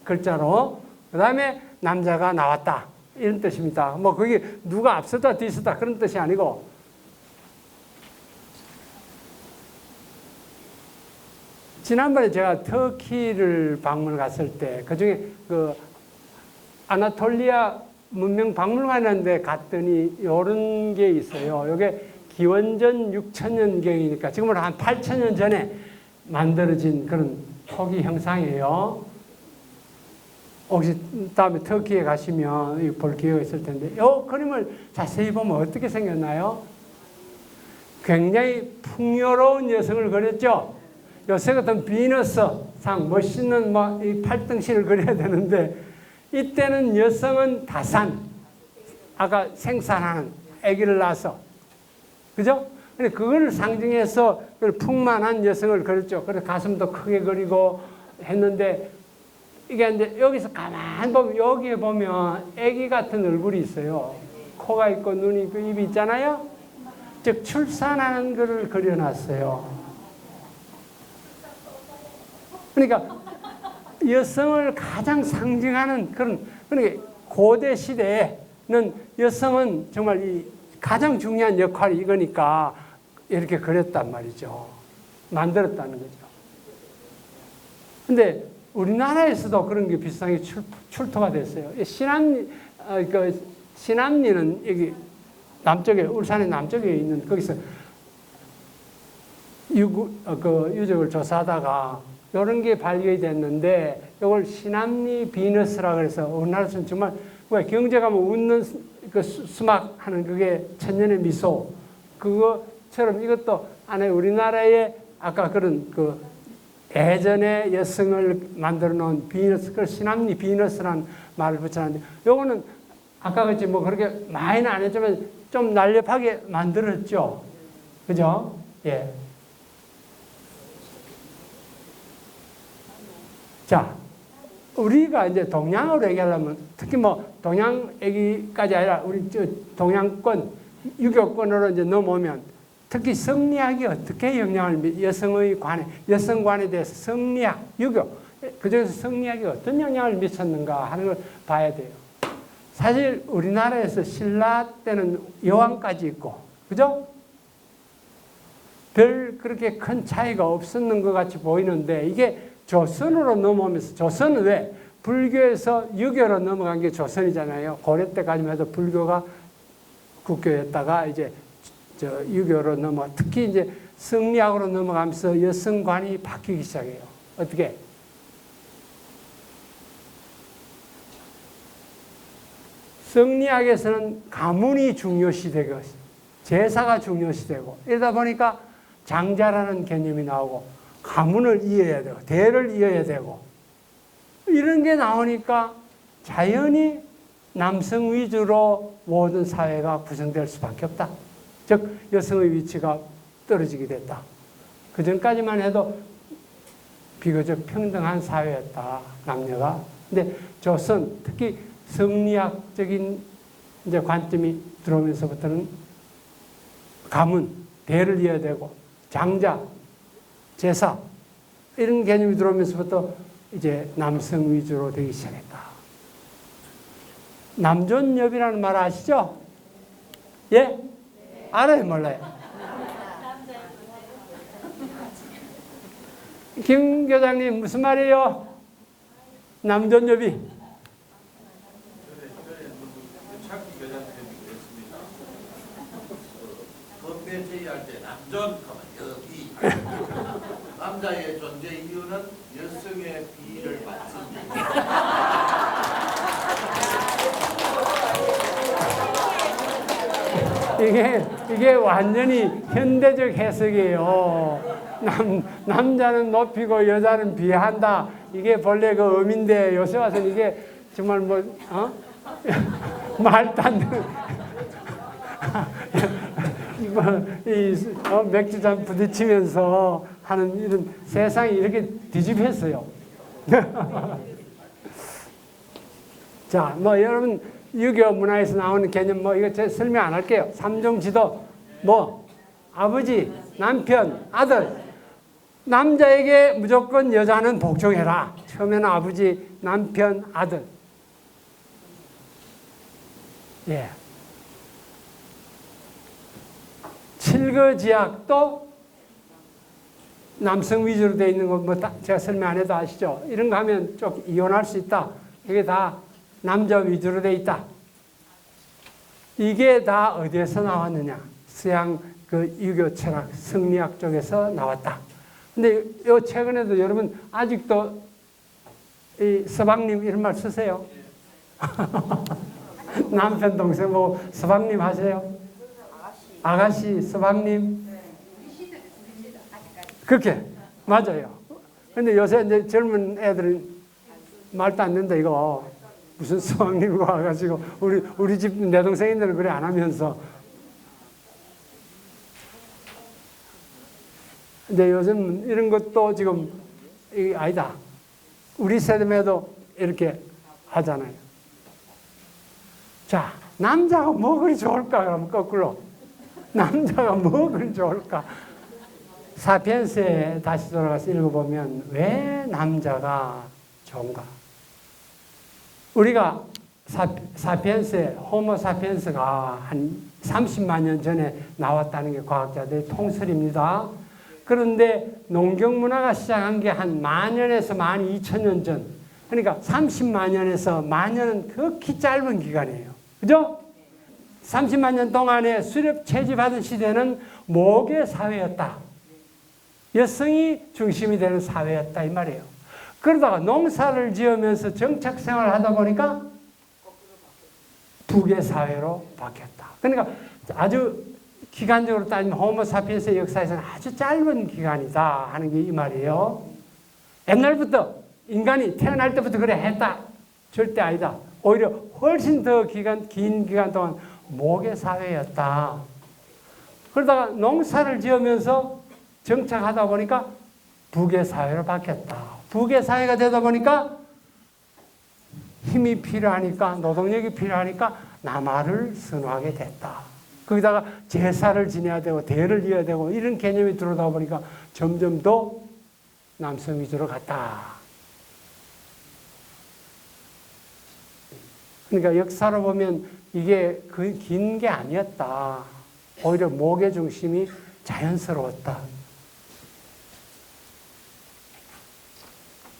글자로. 그 다음에 남자가 나왔다. 이런 뜻입니다. 뭐 그게 누가 앞서다 뒤서다 그런 뜻이 아니고 지난번에 제가 터키를 방문을 갔을 때 그중에 그 아나톨리아 문명 박물관이라는데 갔더니 이런 게 있어요. 이게 기원전 6천년경이니까 지금으로 한 8천년 전에 만들어진 그런 토기 형상이에요. 혹시 다음에 터키에 가시면 볼 기회가 있을 텐데 이 그림을 자세히 보면 어떻게 생겼나요? 굉장히 풍요로운 여성을 그렸죠. 요새 같은 비너스상 멋있는 이 팔등신을 그려야 되는데 이때는 여성은 다산, 아까 생산하는 아기를 낳아서 그죠? 근데 그걸 상징해서 풍만한 여성을 그렸죠. 그래서 가슴도 크게 그리고 했는데 이게 이제 여기서 가만히 보면 여기에 보면 아기 같은 얼굴이 있어요. 코가 있고 눈이 있고 입이 있잖아요. 즉 출산하는 것을 그려놨어요. 그러니까 여성을 가장 상징하는 그런 그러니까 고대 시대에는 여성은 정말 이 가장 중요한 역할이 이거니까 이렇게 그렸단 말이죠. 만들었다는 거죠. 근데 우리나라에서도 그런 게 비슷하게 출토가 됐어요. 신암리는 여기 남쪽에, 울산의 남쪽에 있는 거기서 유적을 조사하다가 이런 게 발견이 됐는데 이걸 신암리 비너스라고 해서 우리나라에서는 정말 경제가 뭐 웃는 그 수막 하는 그게 천년의 미소 그거처럼 이것도 안에 우리나라의 아까 그런 그 예전의 여성을 만들어 놓은 비너스, 그걸 신암리 비너스라는 말을 붙여놨는데 요거는 아까 같이 뭐 그렇게 많이는 안 했지만 좀 날렵하게 만들었죠. 그죠? 예. 자, 우리가 이제 동양으로 얘기하려면 특히 뭐 동양 얘기까지 아니라 우리 동양권, 유교권으로 이제 넘어오면 특히 성리학이 어떻게 영향을 여성관에 대해서 성리학, 유교, 그중에서 성리학이 어떤 영향을 미쳤는가 하는 걸 봐야 돼요. 사실 우리나라에서 신라 때는 여왕까지 있고, 그죠? 별 그렇게 큰 차이가 없었는 것 같이 보이는데 이게 조선으로 넘어오면서 조선은 왜? 불교에서 유교로 넘어간 게 조선이잖아요. 고려 때까지만 해도 불교가 국교였다가 이제 유교로 넘어 특히 이제 성리학으로 넘어가면서 여성관이 바뀌기 시작해요. 어떻게? 성리학에서는 가문이 중요시되고 제사가 중요시되고 이러다 보니까 장자라는 개념이 나오고 가문을 이어야 되고 대를 이어야 되고 이런 게 나오니까 자연히 남성 위주로 모든 사회가 구성될 수밖에 없다. 즉 여성의 위치가 떨어지게 됐다. 그전까지만 해도 비교적 평등한 사회였다. 남녀가. 근데 조선 특히 성리학적인 이제 관점이 들어오면서부터는 가문, 대를 이어야 되고 장자, 제사 이런 개념이 들어오면서부터 이제 남성 위주로 되기 시작했다. 남존여비라는 말 아시죠? 예? 네. 알아요? 몰라요? 김 교장님 무슨 말이에요? 남존여비. 법에 제의할 때 남존, 여비. 남자의 존재 이유는 여성의 비를 받습니다. 이게 완전히 현대적 해석이에요. 남자는 높이고 여자는 비한다. 이게 본래 그 의미인데 요새 와서는 이게 정말 말도 안 되는. 맥주잔 부딪히면서 하는 이런 세상이 이렇게 뒤집혔어요. 자, 뭐 여러분 유교 문화에서 나오는 개념 뭐 이거 제가 설명 안 할게요. 삼종지도 뭐 아버지, 남편, 아들. 남자에게 무조건 여자는 복종해라. 처음에는 아버지, 남편, 아들. 예. 칠거지약도 남성 위주로 되어 있는 거 뭐 제가 설명 안 해도 아시죠? 이런 거 하면 좀 이혼할 수 있다. 이게 다 남자 위주로 되어 있다. 이게 다 어디에서 나왔느냐? 서양 그 유교 철학, 성리학 쪽에서 나왔다. 근데 요 최근에도 여러분 아직도 이 서방님 이런 말 쓰세요? 남편 동생 보고 서방님 하세요? 아가씨, 서방님. 그렇게 맞아요. 근데 요새 이제 젊은 애들은 말도 안 된다 이거 무슨 서방님이고 와가지고 우리 집 내 동생인들은 그래 안 하면서. 근데 요즘 이런 것도 지금 아니다. 우리 세대에도 이렇게 하잖아요. 자, 남자가 뭐 그리 좋을까? 그러면 거꾸로. 남자가 뭐 그리 좋을까? 사피엔스에 다시 돌아가서 읽어보면 왜 남자가 좋은가? 우리가 사피엔스에 호모 사피엔스가 한 30만 년 전에 나왔다는 게 과학자들의 통설입니다. 그런데 농경문화가 시작한 게 한 10,000년에서 12,000년 전. 그러니까 30만 년에서 10,000년은 극히 짧은 기간이에요. 그죠? 30만 년 동안에 수렵 채집하던 시대는 목의 사회였다. 여성이 중심이 되는 사회였다 이 말이에요. 그러다가 농사를 지으면서 정착 생활을 하다 보니까 북의 사회로 바뀌었다. 그러니까 아주 기간적으로 따지면 호모사피엔스의 역사에서는 아주 짧은 기간이다 하는 게 이 말이에요. 옛날부터 인간이 태어날 때부터 그래 했다. 절대 아니다. 오히려 훨씬 더 긴 기간 동안 목의 사회였다. 그러다가 농사를 지으면서 정착하다 보니까 북의 사회로 바뀌었다. 북의 사회가 되다 보니까 힘이 필요하니까 노동력이 필요하니까 남아를 선호하게 됐다. 거기다가 제사를 지내야 되고 대를 이어야 되고 이런 개념이 들어오다 보니까 점점 더 남성 위주로 갔다. 그러니까 역사로 보면 이게 그 긴 게 아니었다. 오히려 목의 중심이 자연스러웠다.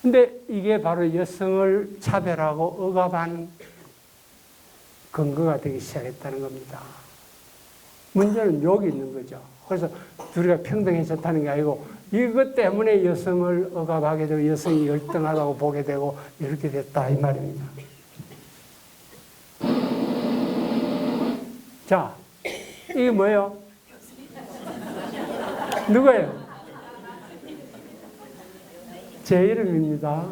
근데 이게 바로 여성을 차별하고 억압하는 근거가 되기 시작했다는 겁니다. 문제는 여기 있는 거죠. 그래서 둘이가 평등해졌다는 게 아니고 이것 때문에 여성을 억압하게 되고 여성이 열등하다고 보게 되고 이렇게 됐다 이 말입니다. 자, 이게 뭐예요? 누구예요? 제 이름입니다.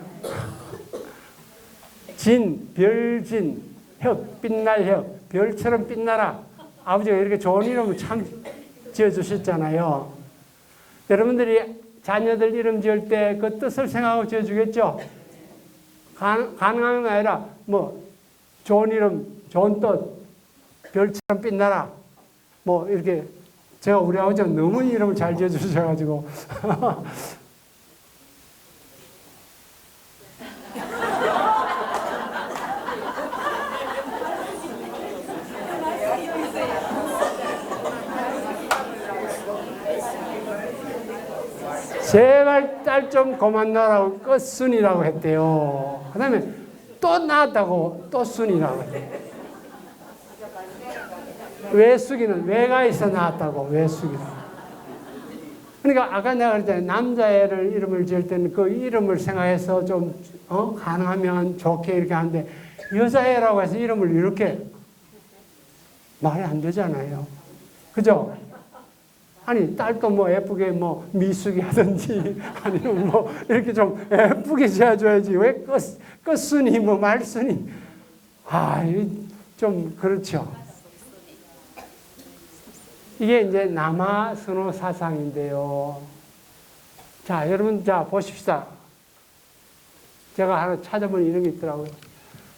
진, 별진, 혁, 빛날 혁, 별처럼 빛나라. 아버지가 이렇게 좋은 이름을 참 지어주셨잖아요. 여러분들이 자녀들 이름 지을 때 그 뜻을 생각하고 지어주겠죠? 가능한 게 아니라 뭐 좋은 이름, 좋은 뜻, 별처럼 빛나라. 뭐 이렇게 제가 우리 아버지가 너무 이름을 잘 지어주셔가지고 제발 딸 좀 그만 낳으라고 끝순이라고 했대요. 그 다음에 또 낳았다고 또 순이라고 했대요. 외숙이는 외가에서 낳았다고 외숙이라고. 그러니까 아까 내가 그랬잖아요. 남자애를 이름을 지을 때는 그 이름을 생각해서 좀 가능하면 좋게 이렇게 하는데 여자애라고 해서 이름을 이렇게 말이 안 되잖아요. 그죠? 아니 딸도 뭐 예쁘게 뭐 미숙이 하든지 아니면 뭐 이렇게 좀 예쁘게 지어줘야지 왜 끝순이 뭐 말순이 좀 그렇죠. 이게 이제 남아선호 사상인데요. 자, 여러분, 자, 보십시다. 제가 하나 찾아보니 이런 게 있더라고요.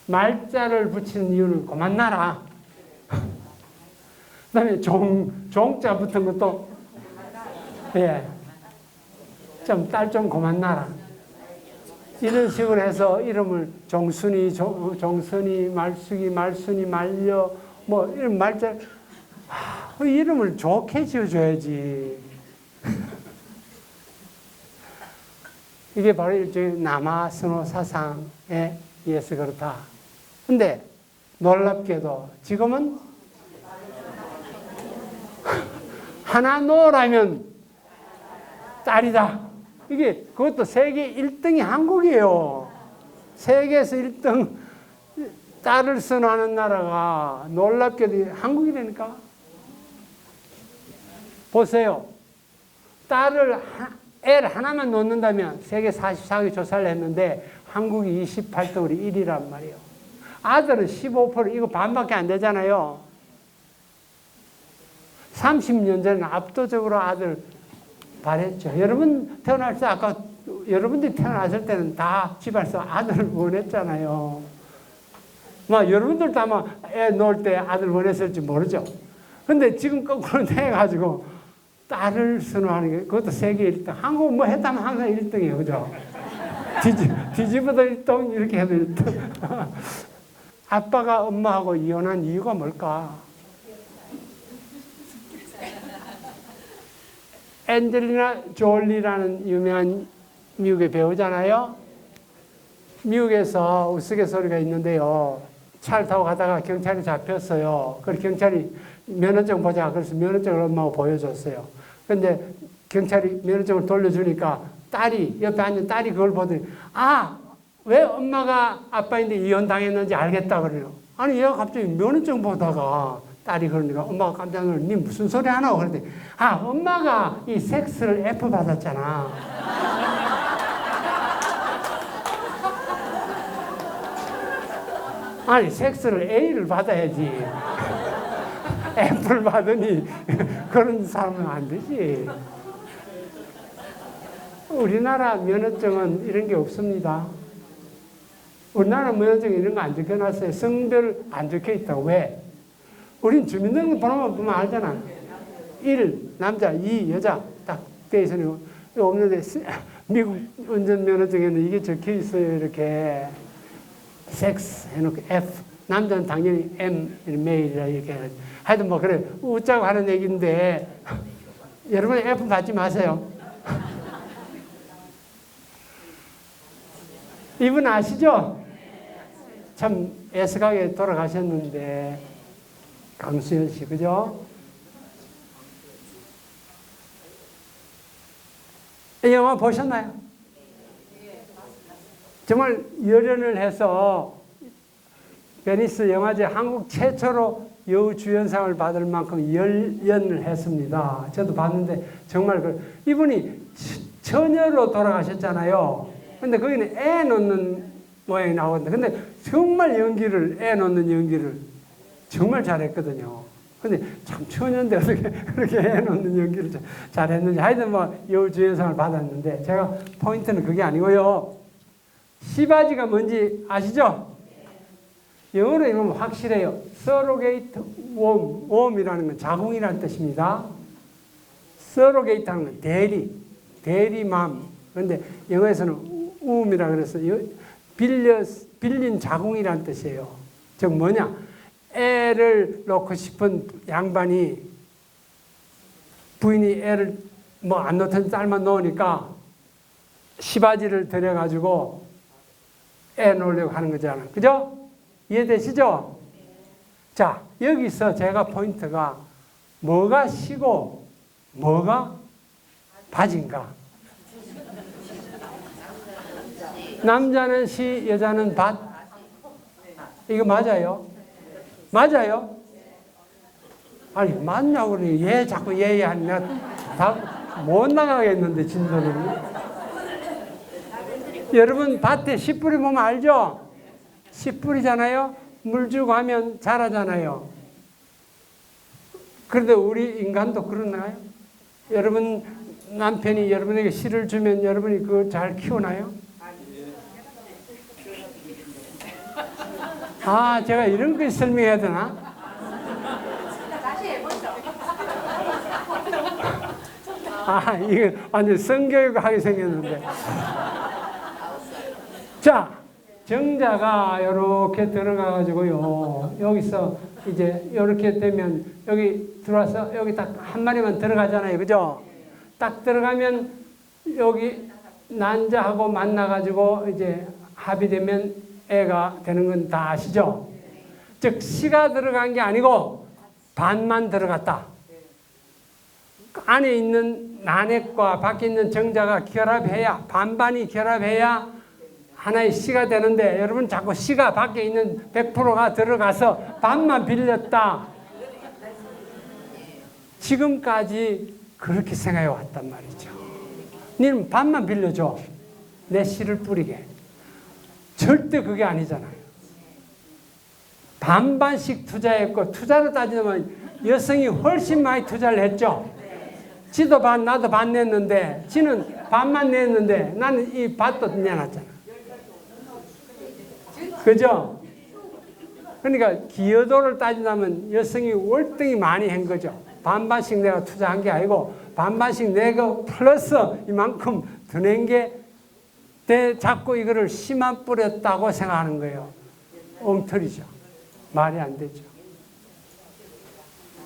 말자를 붙이는 이유는 그만 나라. 그 다음에 종자 붙은 것도, 예. 딸 좀 그만 나라. 이런 식으로 해서 이름을 종순이, 말숙이, 말순이, 말려, 뭐, 이런 말자, 이름을 좋게 지어줘야지. 이게 바로 일종의 남아선호 사상에 의해서 그렇다. 근데 놀랍게도 지금은 하나 놓으라면 딸이다. 이게 그것도 세계 1등이 한국이에요. 세계에서 1등 딸을 선호하는 나라가 놀랍게도 한국이라니까. 보세요. 애를 하나만 놓는다면 세계 44개 조사를 했는데 한국이 28등으로 1위란 말이에요. 아들은 15%, 이거 반밖에 안 되잖아요. 30년 전에는 압도적으로 아들 바랬죠. 여러분 태어날 때 아까 여러분들이 태어났을 때는 다 집안에서 아들을 원했잖아요. 여러분들도 아마 애 놓을 때 아들 원했을지 모르죠. 근데 지금 거꾸로 돼가지고 딸을 선호하는 게 그것도 세계 1등. 한국 뭐 했다면 항상 1등이에요. 그죠? 뒤집어도 1등 이렇게 해도 1등. 아빠가 엄마하고 이혼한 이유가 뭘까? 앤젤리나 졸리라는 유명한 미국의 배우잖아요. 미국에서 우스갯소리가 있는데요. 차를 타고 가다가 경찰이 잡혔어요. 그래서 경찰이 면허증 보자. 그래서 면허증을 엄마하고 보여줬어요. 근데 경찰이 면허증을 돌려주니까 딸이, 옆에 앉은 딸이 그걸 보더니, 왜 엄마가 아빠인데 이혼당했는지 알겠다 그래요. 아니, 얘가 갑자기 면허증 보다가 딸이 그러니까 엄마가 깜짝 놀라, 니 무슨 소리 하나? 그랬더니, 엄마가 이 섹스를 F 받았잖아. 아니, 섹스를 A를 받아야지. F를 받으니 그런 사람은 안 되지. 우리나라 면허증은 이런 게 없습니다. 우리나라 면허증에 이런 거 안 적혀놨어요. 성별 안 적혀 있다고. 왜? 우린 주민등록번호만 보면 알잖아. 1, 남자, 2, 여자. 딱 돼 있으니 없는데 미국 운전면허증에는 이게 적혀 있어요. 이렇게. 섹스 해놓고 F. 남자는 당연히 M, 메일이라 이렇게 해야지. 하여튼 뭐 그래. 웃자고 하는 얘기인데 여러분 F 받지 마세요. 이분 아시죠? 참 애석하게 돌아가셨는데 강수현 씨, 그죠? 이 영화 보셨나요? 정말 열연을 해서 베니스 영화제 한국 최초로 여우주연상을 받을 만큼 열연을 했습니다. 저도 봤는데 정말 이분이 처녀로 돌아가셨잖아요. 근데 거기는 애 놓는 모양이 나오거든요. 근데 정말 애 놓는 연기를 정말 잘했거든요. 근데 참 처녀인데 어떻게 그렇게 애 놓는 연기를 잘했는지. 하여튼 뭐 여우주연상을 받았는데 제가 포인트는 그게 아니고요. 시바지가 뭔지 아시죠? 영어로 읽으면 확실해요. 서로게이트 웜이라는 건 자궁이라는 뜻입니다. 서로게이트하는 건 대리맘. 그런데 영어에서는 우음이라 그래서 빌린 자궁이라는 뜻이에요. 즉 뭐냐? 애를 놓고 싶은 양반이 부인이 애를 뭐 안 놓든 딸만 놓으니까 시바지를 들여가지고 애 놓으려고 하는 거잖아요. 그죠? 이해되시죠? 자, 여기서 제가 포인트가 뭐가 시고 뭐가 바지인가? 남자는 시, 여자는 밭. 이거 맞아요? 맞아요? 아니, 맞냐고 그러니 얘 자꾸 얘 하면 다 못 나가겠는데, 진도는. 여러분, 밭에 씨 뿌리 보면 알죠? 씨 뿌리잖아요? 물 주고 하면 자라잖아요. 그런데 우리 인간도 그러나요? 여러분 남편이 여러분에게 씨를 주면 여러분이 그걸 잘 키우나요? 아, 제가 이런 걸 설명해야 되나? 다시 해보죠. 아, 이게 완전 성교육하게 생겼는데. 자, 정자가 이렇게 들어가가지고요. 여기서 이제 이렇게 되면 여기 들어와서 여기 딱 한 마리만 들어가잖아요. 그죠? 딱 들어가면 여기 난자하고 만나가지고 이제 합의되면 애가 되는 건 다 아시죠? 즉, 씨가 들어간 게 아니고 반만 들어갔다. 안에 있는 난액과 밖에 있는 정자가 결합해야, 반반이 결합해야 하나의 씨가 되는데, 여러분 자꾸 씨가 밖에 있는 100%가 들어가서 반만 빌렸다. 지금까지 그렇게 생각해 왔단 말이죠. 너는 반만 빌려줘. 내 씨를 뿌리게. 절대 그게 아니잖아요. 반반씩 투자했고, 투자로 따지면 여성이 훨씬 많이 투자를 했죠. 지도 반, 나도 반 냈는데, 지는 반만 냈는데, 나는 이 밭도 내놨잖아. 그죠? 그러니까 기여도를 따진다면 여성이 월등히 많이 한 거죠. 반반씩 내가 투자한 게 아니고, 반반씩 내가 플러스 이만큼 더 낸 게, 내 자꾸 이거를 씨만 뿌렸다고 생각하는 거예요. 엉터리죠. 말이 안 되죠.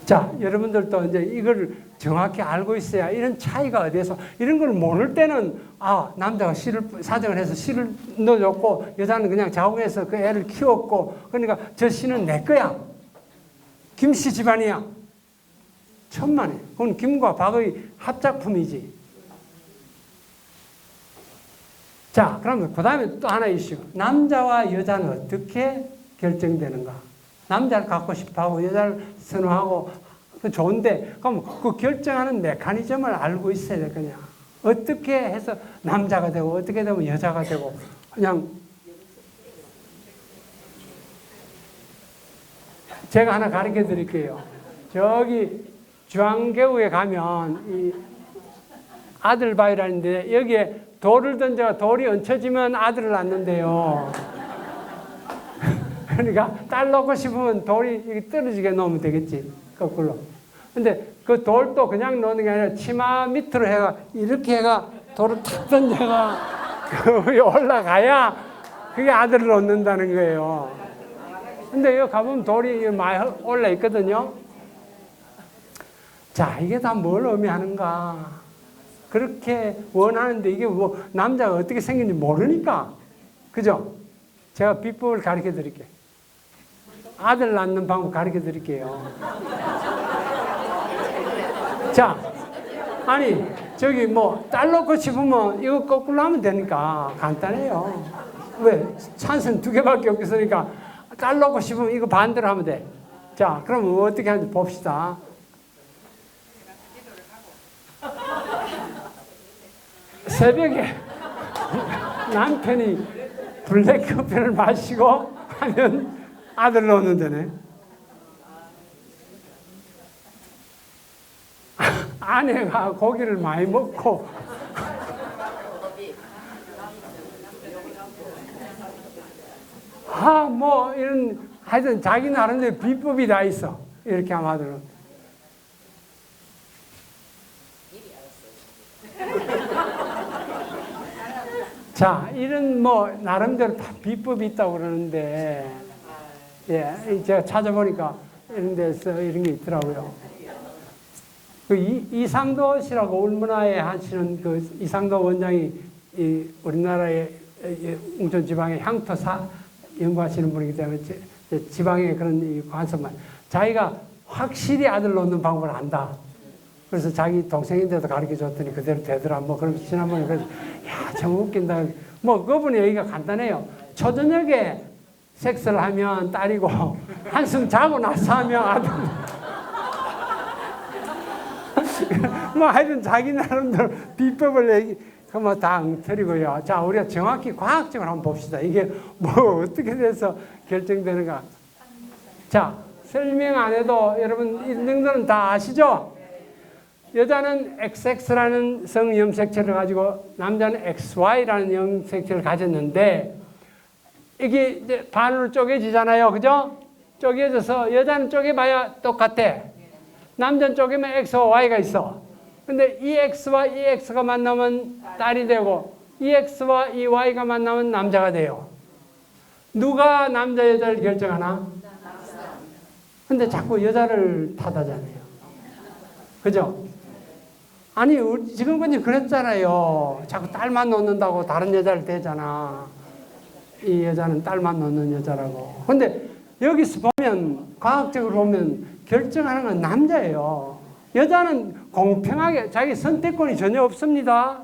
자, 여러분들도 이제 이걸 정확히 알고 있어야 이런 차이가 어디에서, 이런 걸 모를 때는, 아, 남자가 씨를, 사정을 해서 씨를 넣어줬고, 여자는 그냥 자궁에서 그 애를 키웠고, 그러니까 저 씨는 내 거야. 김씨 집안이야. 천만에. 그건 김과 박의 합작품이지. 자, 그러면 그 다음에 또 하나 이슈. 남자와 여자는 어떻게 결정되는가? 남자를 갖고 싶어하고 여자를 선호하고 좋은데, 그럼 그 결정하는 메커니즘을 알고 있어야 될 거냐? 어떻게 해서 남자가 되고 어떻게 되면 여자가 되고, 그냥 제가 하나 가르쳐 드릴게요. 저기 주황계우에 가면 이 아들바위라는데, 여기에 돌을 던져 돌이 얹혀지면 아들을 낳는데요. 그러니까 딸 놓고 싶으면 돌이 떨어지게 놓으면 되겠지, 거꾸로. 근데 그 돌도 그냥 놓는 게 아니라 치마 밑으로 해가 이렇게 해가 돌을 탁 던져가 그 위에 올라가야 그게 아들을 얻는다는 거예요. 근데 여기 가보면 돌이 많이 올라 있거든요. 자, 이게 다 뭘 의미하는가? 그렇게 원하는데 이게 뭐 남자가 어떻게 생긴지 모르니까. 그죠? 제가 비법을 가르쳐 드릴게요. 아들 낳는 방법 가르쳐 드릴게요. 자, 아니, 저기 뭐 딸 놓고 싶으면 이거 거꾸로 하면 되니까 간단해요. 왜? 찬스는 2개밖에 없으니까 딸 놓고 싶으면 이거 반대로 하면 돼. 자, 그럼 어떻게 하는지 봅시다. 새벽에 남편이 블랙커피를 마시고 하면 아들 넣는 데네. 아내가 고기를 많이 먹고 뭐 이런 하여튼 자기 나름대로 비법이 다 있어. 이렇게 하면 아들은. 자, 이런 뭐 나름대로 다 비법이 있다고 그러는데, 예, 제가 찾아보니까 이런 데서 이런 게 있더라고요. 그 이상도 씨라고 울문화에 하시는 그 이상도 원장이 이 우리나라의 웅천 지방의 향토사 연구하시는 분이기 때문에 지방의 그런 관습만, 자기가 확실히 아들 놓는 방법을 안다. 그래서 자기 동생인데도 가르쳐 줬더니 그대로 되더라. 뭐, 그럼 지난번에 그래서, 야, 참 웃긴다. 뭐, 그분이 얘기가 간단해요. 초저녁에 섹스를 하면 딸이고, 한숨 자고 나서 하면 아들. 뭐, 하여튼 자기 나름대로 비법을 뭐 다 엉터리고요. 자, 우리가 정확히 과학적으로 한번 봅시다. 이게 뭐, 어떻게 돼서 결정되는가. 자, 설명 안 해도 여러분 이 정도는 다 아시죠? 여자는 XX라는 성염색체를 가지고 남자는 XY라는 염색체를 가졌는데 이게 이제 반으로 쪼개지잖아요. 그죠? 쪼개져서 여자는 쪼개봐야 똑같아. 남자는 쪼개면 X와 Y가 있어. 근데 이 X와 이 X가 만나면 딸이 되고 이 X와 이 Y가 만나면 남자가 돼요. 누가 남자 여자를 결정하나? 근데 자꾸 여자를 탓하잖아요. 그죠? 아니 지금까지 그랬잖아요. 자꾸 딸만 놓는다고 다른 여자를 대잖아. 이 여자는 딸만 놓는 여자라고. 근데 여기서 보면 과학적으로 보면 결정하는 건 남자예요. 여자는 공평하게 자기 선택권이 전혀 없습니다.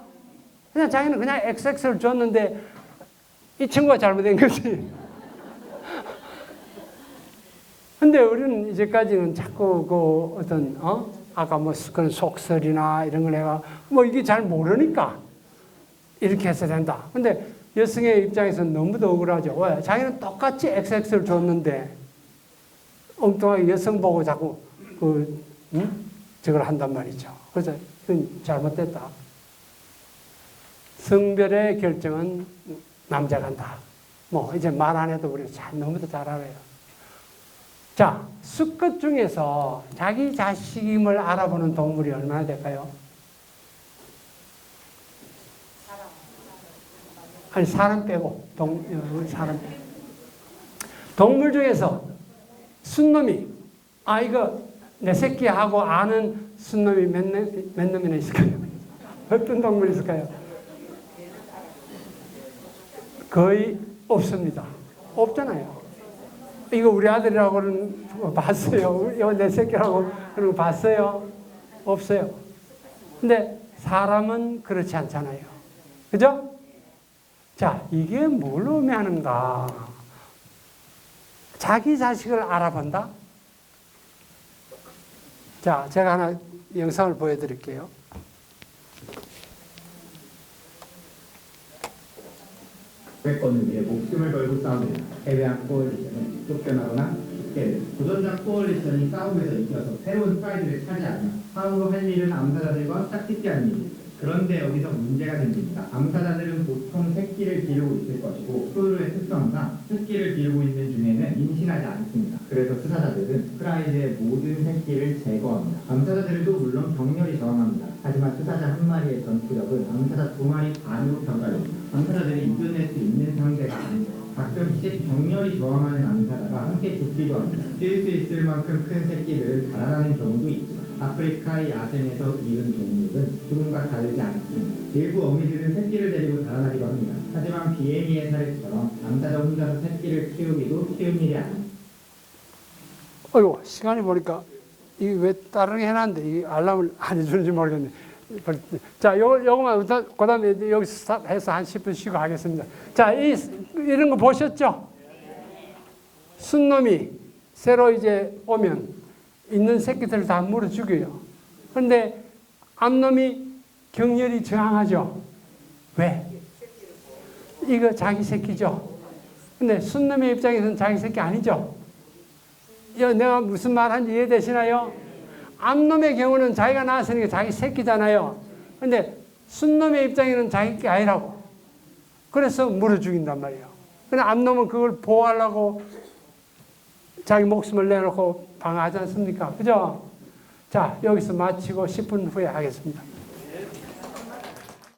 그냥 자기는 그냥 XX를 줬는데 이 친구가 잘못된 거지. 근데 우리는 이제까지는 자꾸 그 어떤 아까 뭐 그런 속설이나 이런 걸 내가 뭐 이게 잘 모르니까 이렇게 해서 된다. 근데 여성의 입장에서는 너무도 억울하죠. 왜? 자기는 똑같이 XX를 줬는데 엉뚱하게 여성 보고 자꾸 저걸 한단 말이죠. 그래서 그건 잘못됐다. 성별의 결정은 남자가 한다. 뭐 이제 말 안 해도 우리 너무도 잘 알아요. 자, 수컷 중에서 자기 자식임을 알아보는 동물이 얼마나 될까요? 아니, 사람 빼고, 사람 빼고. 동물 중에서 순놈이, 이거 내 새끼하고 아는 순놈이 몇 놈이나 있을까요? 어떤 동물이 있을까요? 거의 없습니다. 없잖아요. 이거 우리 아들이라고는 봤어요. 이거 내 새끼라고 그런 거 봤어요? 없어요. 근데 사람은 그렇지 않잖아요. 그죠? 자, 이게 뭘 의미하는가? 자기 자식을 알아본다? 자, 제가 하나 영상을 보여드릴게요. 주권을 위해 목숨을 걸고 싸우는 해외한 코얼리션은 쫓겨나거나 죽게 도전자 코얼리션이 싸움에서 이겨서 새로운 프라이드를 차지하며 향후로 할 일은 암사자들과 짝짓기하는 일입니다. 그런데 여기서 문제가 생깁니다. 암사자들은 보통 새끼를 기르고 있을 것이고 포유류의 특성상 새끼를 기르고 있는 중에는 임신하지 않습니다. 그래서 수사자들은 프라이드의 모든 새끼를 제거합니다. 암사자들도 물론 격렬히 저항합니다. 하지만 수사자 한 마리의 전투력은 암사자 두 마리 반으로 평가됩니다. 암사자들이 이겨낼 수 있는 상대가 아닙니다. 가끔씩 격렬히 저항하는 암사자가 함께 죽기도 합니다. 뛸 수 있을 만큼 큰 새끼들을 달아나는 경우도 있지만 아프리카의 야생에서 기른 동물은 조금과 다르지 않습니다. 일부 어미들은 새끼를 데리고 달아나기도 합니다. 하지만 비애미의 사례처럼 암사자 혼자서 새끼를 키우기도 쉬운 일이 아닙니다. 어이구, 시간이 보니까 이게 왜 다른 게 해놨는데 이 알람을 안 해주는지 모르겠네. 자, 요거만 그 다음에 여기서 해서 한 10분 쉬고 하겠습니다. 자, 이런 거 보셨죠? 순놈이 새로 이제 오면 있는 새끼들을 다 물어 죽여요. 그런데 암놈이 격렬히 저항하죠. 왜? 이거 자기 새끼죠. 근데 순놈의 입장에서는 자기 새끼 아니죠. 내가 무슨 말 하는지 이해되시나요? 암놈의 경우는 자기가 낳았으니까 자기 새끼잖아요. 근데 순놈의 입장에는 자기 게 아니라고. 그래서 물어 죽인단 말이에요. 근데 암놈은 그걸 보호하려고 자기 목숨을 내놓고 방어하지 않습니까? 그죠? 자, 여기서 마치고 10분 후에 하겠습니다.